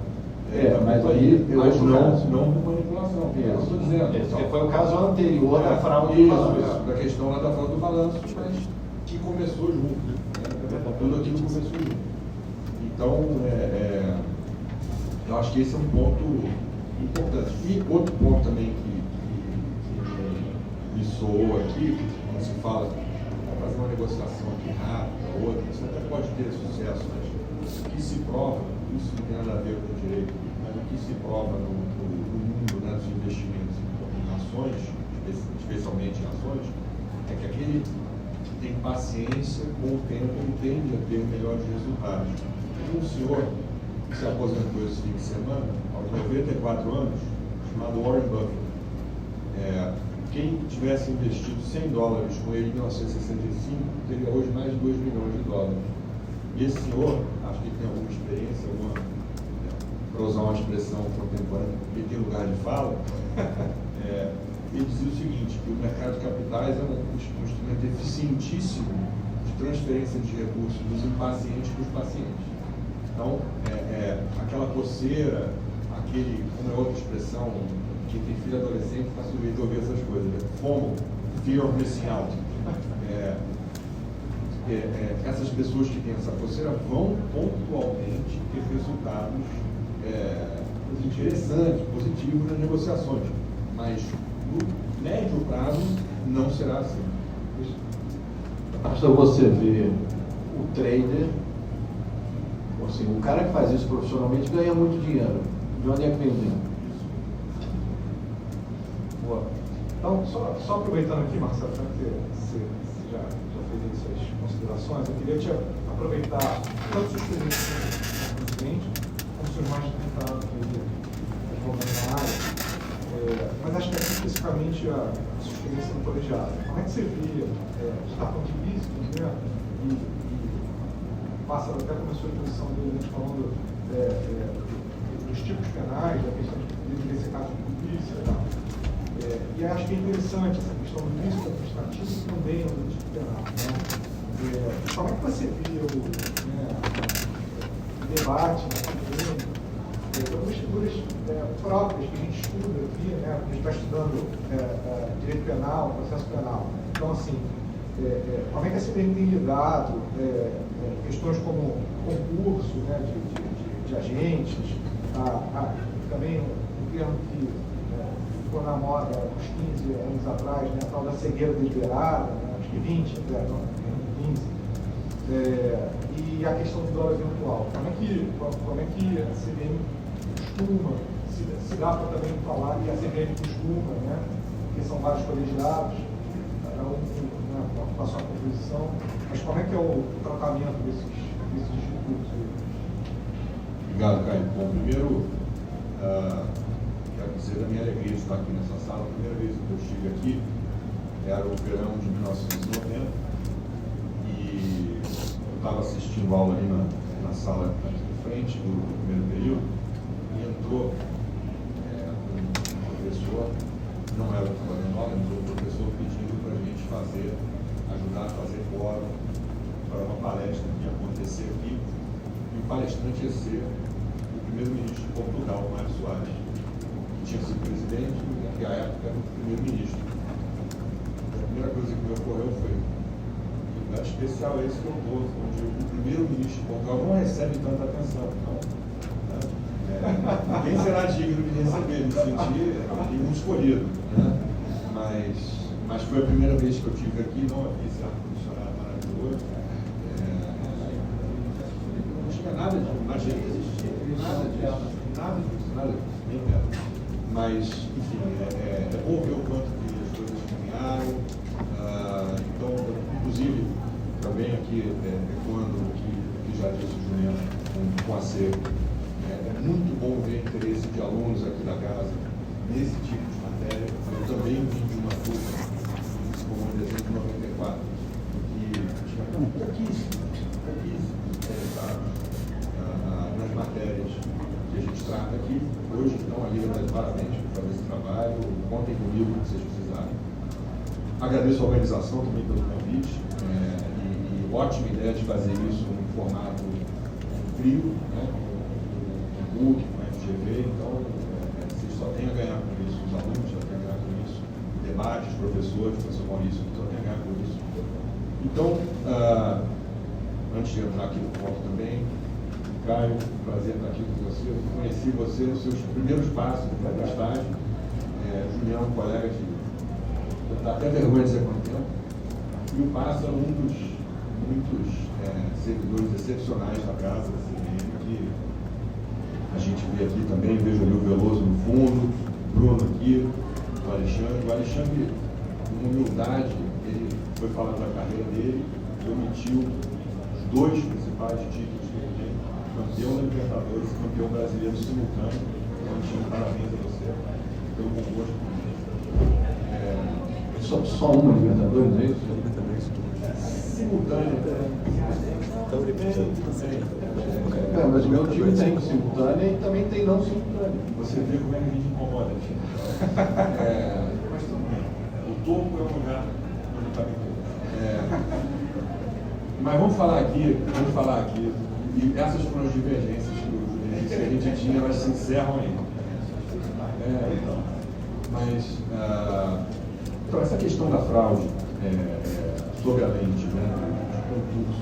Mas aí não com manipulação. Eu estou dizendo. Esse foi o caso anterior da fraude do balanço. Da questão lá da fraude do balanço, mas que começou junto. Tudo aquilo começou junto. Então, eu acho que esse é um ponto importante. E outro ponto também que me soou aqui, quando se fala para fazer uma negociação aqui rápida, outra, você até pode ter sucesso, mas o que se prova, isso não tem nada a ver com o direito, mas o que se prova no mundo, né, dos investimentos em ações, especialmente em ações, é que aquele que tem paciência, com o tempo, ele tende a ter melhores resultados. Um senhor que se aposentou esse fim de semana, aos 94 anos, chamado Warren Buffett. Quem tivesse investido $100 com ele em 1965, teria hoje mais de 2 milhões de dólares. E esse senhor, acho que tem alguma experiência, para usar uma expressão contemporânea, ele tem lugar de fala, ele dizia o seguinte, que o mercado de capitais é um instrumento eficientíssimo de transferência de recursos dos impacientes para os pacientes. Então, aquela coceira, como é outra expressão, quem tem filho adolescente está sujeito a ouvir essas coisas, né? FOMO, Fear of Missing Out. Essas pessoas que têm essa coceira vão pontualmente ter resultados interessantes, positivos nas negociações, mas no médio prazo não será assim. Basta você ver o trader, assim, o cara que faz isso profissionalmente ganha muito dinheiro. De onde é que vem o dinheiro? Boa. Então, só aproveitando aqui, Marcelo, já que você já fez aí suas considerações, eu queria te aproveitar tanto sua experiência como cliente, como seus mais tentados na área, mas acho que aqui especificamente a sua experiência no colegiado. Como é que você via, está com ilícito, né? E passa até como a sua posição dele, falando dos tipos penais, da questão de deveria ser caso de polícia e tal. E acho que é interessante essa questão do risco administrativo e também do tipo penal. Né? Como é que você via o debate algumas figuras próprias que a gente estuda aqui, né? A gente está estudando direito penal, processo penal. Então, assim, como é que a CPM tem lidado questões como concurso, né, de agentes, também um termo que ficou na moda uns 15 anos atrás, né, a tal da cegueira deliberada, né, acho que 20, não, 15, e a questão do dólar eventual. Como é que a CVM costuma, se dá para também falar, e a CVM costuma, né, porque são vários colegiados, com a sua composição, mas como é que é o tratamento desses institutos? Obrigado, Caio. Bom, primeiro, quero dizer da minha alegria de estar aqui nessa sala. A primeira vez que eu estive aqui era o verão de 1990 e eu estava assistindo aula ali na sala aqui de frente do primeiro período e entrou um professor, não era o trabalhador nova, entrou um professor pedindo para a gente ajudar a fazer fórum para uma palestra que ia acontecer aqui. E o palestrante ia ser o primeiro-ministro de Portugal, Mário Soares, que tinha sido presidente e naquela época era o primeiro-ministro. A primeira coisa que me ocorreu foi que lugar especial é esse que eu vou, onde o primeiro-ministro de Portugal não recebe tanta atenção. Então, ninguém será digno de receber, me senti um escolhido. Né? Mas foi a primeira vez que eu estive aqui, não havia esse ar-condicionado maravilhoso. Não tinha nada de magia, não existia nada disso, nem perto. Mas, enfim, é bom ver o quanto que as coisas caminharam. Então, inclusive, também aqui, ecoando o que já disse o Juliano com a CER, é muito bom ver o interesse de alunos aqui da casa nesse tipo de matéria. Eu também vim de uma turma, como em dezembro de 94, que tinha pouquíssimos interessados nas matérias que a gente trata aqui. Hoje estão ali, parabéns por fazer esse trabalho, contem comigo se vocês precisarem. Agradeço a organização também pelo convite, e ótima ideia de fazer isso em formato frio, né, com o book, com o FGV, então vocês só têm a ganhar com isso, os alunos só têm a ganhar com isso, o debate, os professores, o professor Maurício, só têm a ganhar com isso. Então, antes de entrar aqui no ponto também, Caio, prazer estar aqui com você. Eu conheci você nos seus primeiros passos do estágio. Juliano, colega dá até vergonha de dizer quanto tempo. E o Pássaro, um dos muitos servidores excepcionais da casa, da CVM, que a gente vê aqui também. Vejo ali o Veloso no fundo, o Bruno aqui, o Alexandre. O Alexandre, com humildade, ele foi falando da carreira dele, omitiu os dois principais títulos que ele tem. Campeão da Libertadores e campeão brasileiro simultâneo. Então, parabéns a você pelo bom gosto. Só uma Libertadores, é isso? Simultâneo. Mas meu time tem simultânea e também tem não simultânea. Você vê como é que a gente incomoda. Mas tudo bem. O topo é um lugar onde está bem pouco. Mas vamos falar aqui, e essas foram as divergências que a gente tinha, elas se encerram aí. Então, essa questão da fraude sobre a lente, concurso,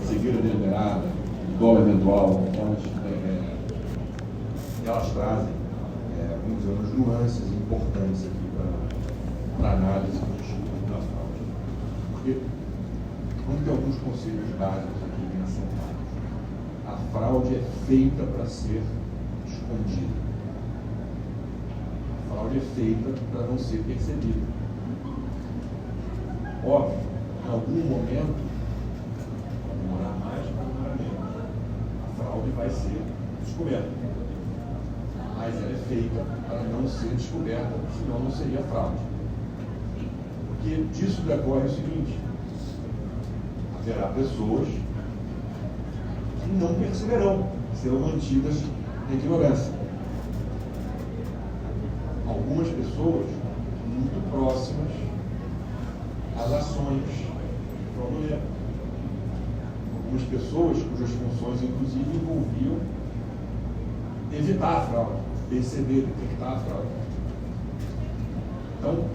cegueira deliberada, dolo eventual, elas trazem, vamos dizer, umas nuances importantes aqui para análise do estudo da fraude. Porque vamos ter alguns conselhos básicos aqui bem assentados. A fraude é feita para ser escondida. A fraude é feita para não ser percebida. Óbvio, em algum momento, pode demorar mais, pode demorar menos, a fraude vai ser descoberta. Mas ela é feita para não ser descoberta, senão não seria fraude. Porque disso decorre o seguinte: haverá pessoas que não perceberão, serão mantidas na ignorância. Algumas pessoas muito próximas às ações fraudulentas. Algumas pessoas cujas funções, inclusive, envolviam evitar a fraude, perceber, detectar a fraude. Então,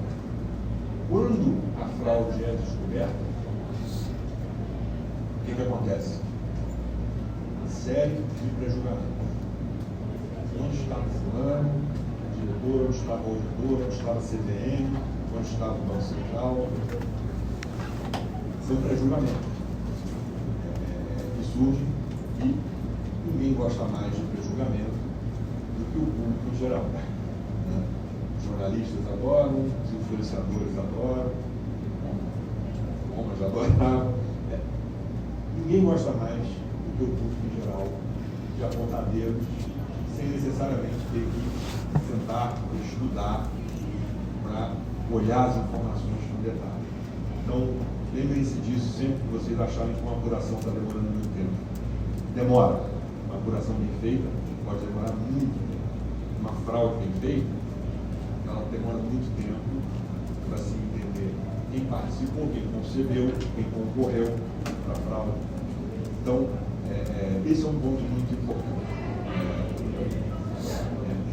quando a fraude é descoberta, o que acontece? Uma série de prejulgamentos. Onde estava o fulano, o diretor, onde estava o auditor, onde estava a CVM, onde estava o Banco Central. São prejulgamentos que surgem e ninguém gosta mais de prejulgamento do que o público em geral. Os jornalistas adoram, os influenciadores adoram, homens adoravam. Ninguém gosta mais do que o público em geral de apontar dedos sem necessariamente ter que sentar, estudar, para olhar as informações com detalhe. Então, lembrem-se disso sempre que vocês acharem que uma apuração está demorando muito tempo. Demora. Uma apuração bem feita pode demorar muito tempo. Uma fraude bem feita, ela demora muito tempo para se entender quem participou, quem concebeu, quem concorreu para a fraude. Então, esse é um ponto muito importante.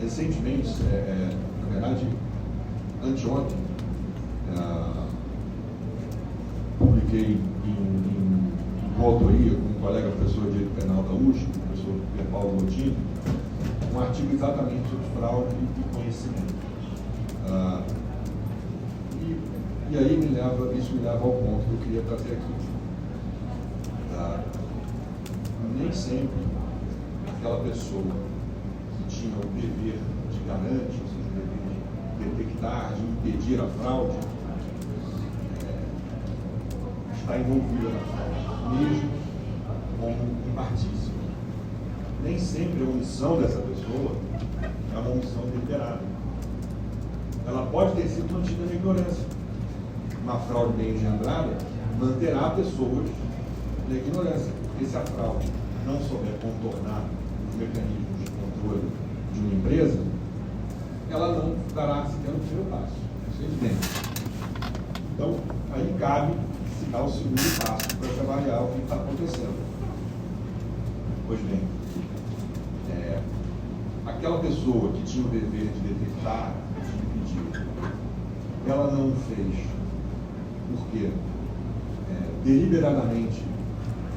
Recentemente, na verdade, anteontem, publiquei em coautoria com um colega professor de Direito Penal da USP, o professor Pierre Paulo Lotini, um artigo exatamente sobre fraude e conhecimento. E aí isso me leva ao ponto que eu queria trazer aqui. Nem sempre aquela pessoa que tinha o dever de garante, ou seja, o dever de detectar, de impedir a fraude, está envolvida na fraude, mesmo como um partícipe. Nem sempre a omissão dessa pessoa é uma omissão deliberada. Ela pode ter sido mantida na ignorância. Uma fraude bem engendrada manterá pessoas na ignorância. Porque se a fraude não souber contornar os mecanismos de controle de uma empresa, ela não dará sequer o primeiro passo. Isso é evidente. Então, aí cabe se dar o segundo passo para avaliar o que está acontecendo. Pois bem, aquela pessoa que tinha o dever de detectar, de impedir, ela não fez porque deliberadamente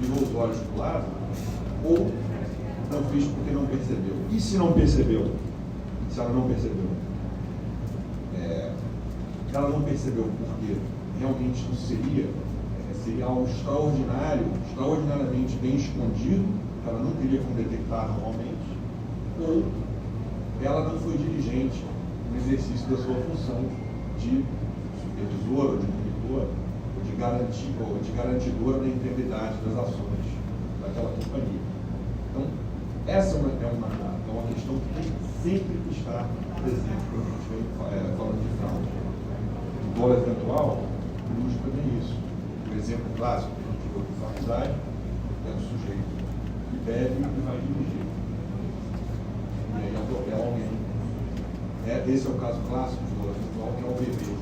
virou os olhos para o lado, ou não fez porque não percebeu. E se não percebeu? Se ela não percebeu? Ela não percebeu porque realmente não seria algo extraordinário, extraordinariamente bem escondido, que ela não teria como detectar normalmente, ou ela não foi diligente no exercício da sua função de supervisora, ou de monitor, ou de garantidora da integridade das ações daquela companhia. Então, essa é uma questão que tem sempre que estar presente quando a gente vem falando de fraude. O dolo eventual ilustra bem isso. O exemplo clássico que a gente viu na faculdade é o sujeito que bebe e vai dirigir. E aí atropela alguém. Esse é o caso clássico de dolo eventual, que é o beber.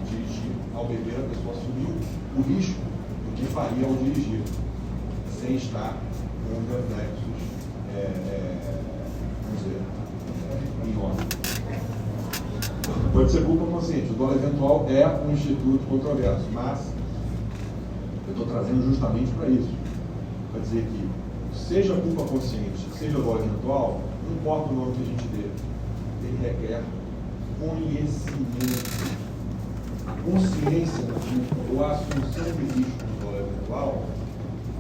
Dirigir, ao beber, a pessoa assumiu o risco do que faria ao dirigir, sem estar com os reflexos, vamos dizer, em ordem. Pode ser culpa consciente. O dolo eventual é um instituto controverso, mas eu estou trazendo justamente para isso. Para dizer que, seja culpa consciente, seja dolo eventual, não importa o nome que a gente dê, ele requer conhecimento. A consciência ou a assunção de risco no dolo eventual,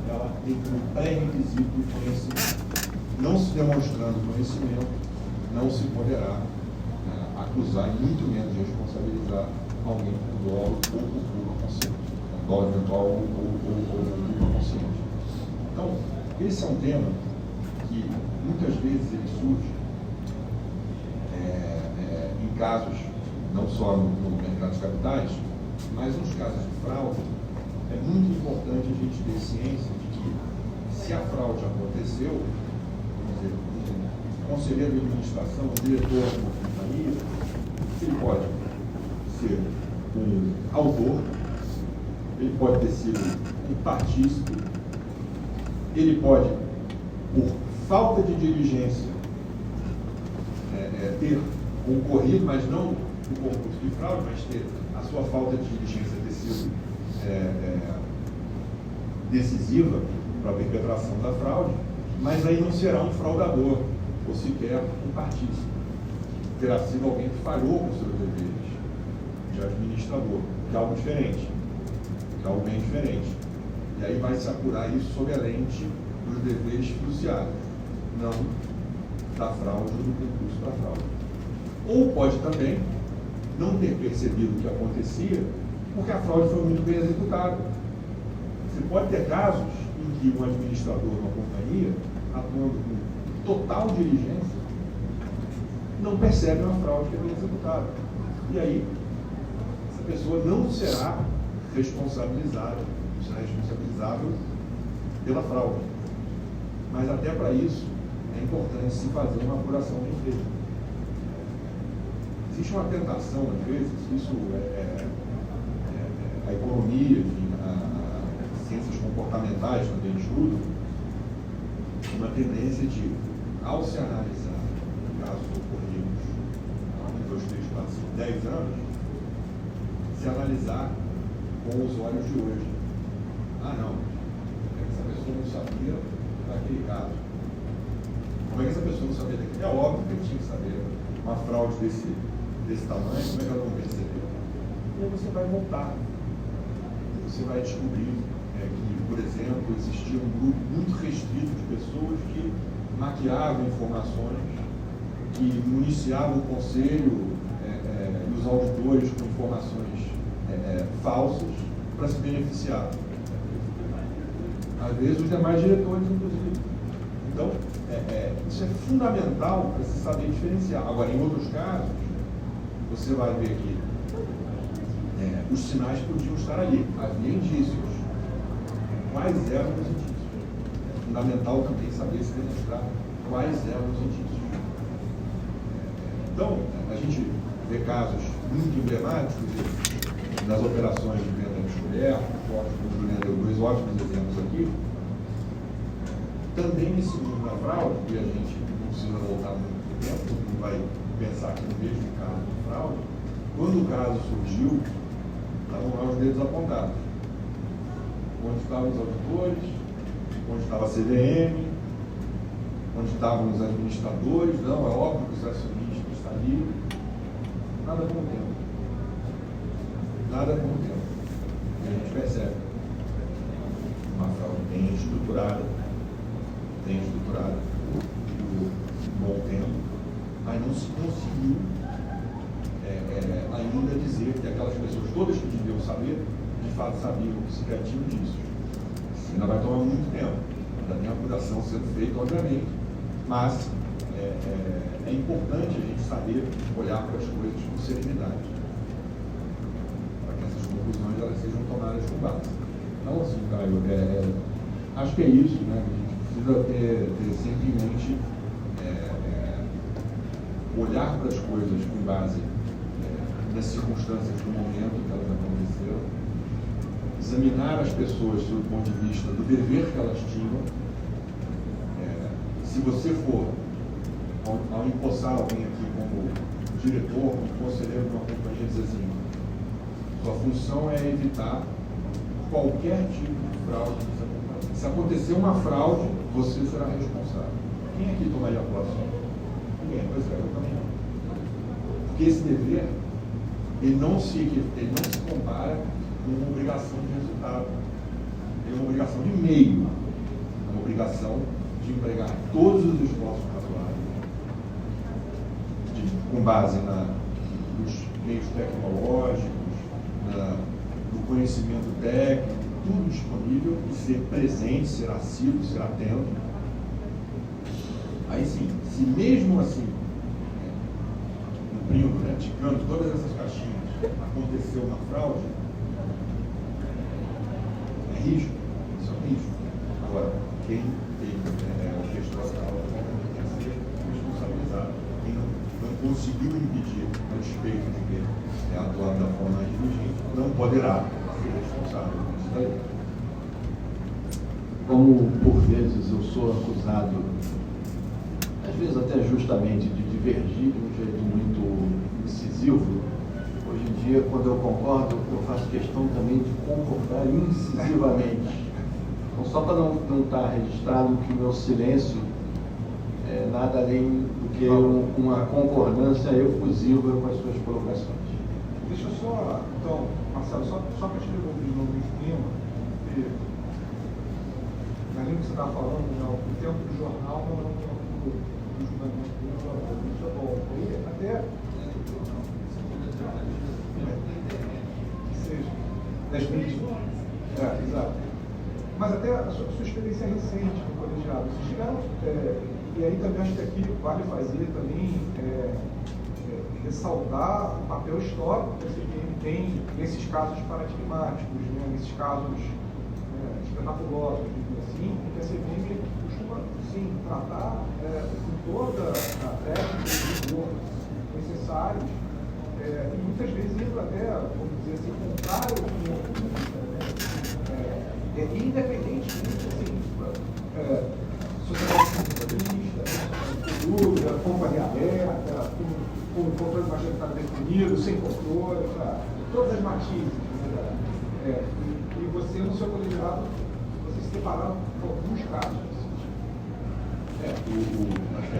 ela tem como pré-requisito o conhecimento. Não se demonstrando conhecimento, não se poderá acusar e muito menos responsabilizar alguém por dolo ou por culpa consciente. Dolo eventual ou culpa consciente. Então, esse é um tema que muitas vezes ele surge em casos, não só no mercado de capitais, mas nos casos de fraude. É muito importante a gente ter ciência de que, se a fraude aconteceu, vamos dizer, um conselheiro de administração, um diretor de uma companhia, ele pode ser um autor, ele pode ter sido um partícipe, ele pode, por falta de diligência, ter concorrido, mas não no concurso de fraude, mas ter a sua falta de diligência ter sido decisiva para a perpetração da fraude, mas aí não será um fraudador, ou sequer um partícipe. Terá sido alguém que falhou com seus deveres de administrador, que é algo diferente, que é algo bem diferente. E aí vai se apurar isso sob a lente dos deveres fiduciários, não da fraude ou do concurso da fraude. Ou pode também não ter percebido o que acontecia, porque a fraude foi muito bem executada. Você pode ter casos em que um administrador de uma companhia, atuando com total diligência, não percebe uma fraude que é bem executada. E aí, essa pessoa não será responsabilizada, não será responsabilizável pela fraude. Mas até para isso, é importante se fazer uma apuração bem feita. Existe uma tentação, às vezes, isso a economia, enfim, as ciências comportamentais também estudam, uma tendência de, ao se analisar casos ocorridos há 1, 2, 3, 4, 5, 10 anos, se analisar com os olhos de hoje. Ah, não, essa pessoa não sabia daquele caso. Como é que essa pessoa não sabia daquele? É óbvio que ele tinha que saber. Uma fraude desse tamanho, como é que ela não percebeu? E aí você vai voltar. Você vai descobrir que, por exemplo, existia um grupo muito restrito de pessoas que maquiavam informações, que municiavam o conselho e os auditores com informações falsas para se beneficiar. Às vezes os demais diretores, inclusive. Então, isso é fundamental para se saber diferenciar. Agora, em outros casos, você vai ver que os sinais podiam estar ali, havia indícios. Quais eram os indícios? É fundamental também saber se demonstrar quais eram os indícios. Então, a gente vê casos muito emblemáticos das operações de venda descoberta, o Juliano deu 2 ótimos exemplos aqui. Também nesse mundo da fraude, e a gente não precisa voltar muito tempo, todo mundo vai pensar aqui no mesmo caso de fraude, quando o caso surgiu, estavam lá os dedos apontados. Onde estavam os auditores, onde estava a CVM, onde estavam os administradores, não, é óbvio que os acionistas estão ali. Nada como o tempo. Nada como o tempo. E a gente percebe uma fraude bem estruturada, por um bom tempo, mas não se conseguiu ainda dizer que aquelas pessoas, todas que deviam saber, de fato sabiam que se tinham disso. Ainda vai tomar muito tempo, ainda tem a apuração sendo feita, obviamente, mas é importante a gente saber olhar para as coisas com serenidade. para que essas conclusões elas sejam tomadas com base. Então, assim, Caio, acho que é isso, né? A gente precisa ter sempre em mente olhar para as coisas com base nas circunstâncias do momento que elas aconteceram, examinar as pessoas sob o ponto de vista do dever que elas tinham. Se você for, ao empossar alguém aqui como diretor, como conselheiro de uma companhia, dizer assim, sua função é evitar qualquer tipo de fraude nessa companhia. Se acontecer uma fraude, você será responsável. Quem aqui tomaria posse? Ninguém, pois é, eu também não. Porque esse dever, ele não se compara com uma obrigação de resultado. É uma obrigação de meio. É uma obrigação de empregar todos os esforços razoáveis, com base nos meios tecnológicos, no conhecimento técnico, tudo disponível, e ser presente, ser assíduo, ser atento. Aí sim, se mesmo assim, cumprindo, ticando todas essas caixinhas, aconteceu uma fraude, é risco, isso é um risco. Agora, quem orquestrou a fraude tem que ser responsabilizado. Quem não conseguiu impedir, a despeito de que é atuado da forma mais diligente, não poderá ser responsável por isso daí. Como, por vezes, eu sou acusado, às vezes até justamente, de divergir de um jeito muito incisivo, hoje em dia, quando eu concordo, eu faço questão também de concordar incisivamente. Então, só para não estar registrado que o meu silêncio é nada além do que uma concordância efusiva com as suas colocações. Deixa eu só, então, Marcelo, só para te devolver de novo em tema, porque na linha que você estava falando, não, o tempo do jornal não é o tempo do julgamento do relator. Isso é bom. Aí, até que seja das mídias. Exato. Mas até a sua experiência recente no colegiado. Vocês chegaram, e aí também acho que aqui vale fazer também ressaltar o papel histórico que a CVM tem nesses casos paradigmáticos, né, nesses casos espetaculosos, assim, em que a CVM costuma, sim, tratar com toda a técnica e rigor necessários, e muitas vezes indo até, vamos dizer assim, contrário ao opinião pública, independentemente, assim, sociedade comunista, cultura, companhia aberta, com o controle majoritário definido, sem controle, todas as matizes. Né? E você, no seu colegiado, você se depararam com alguns casos. Acho que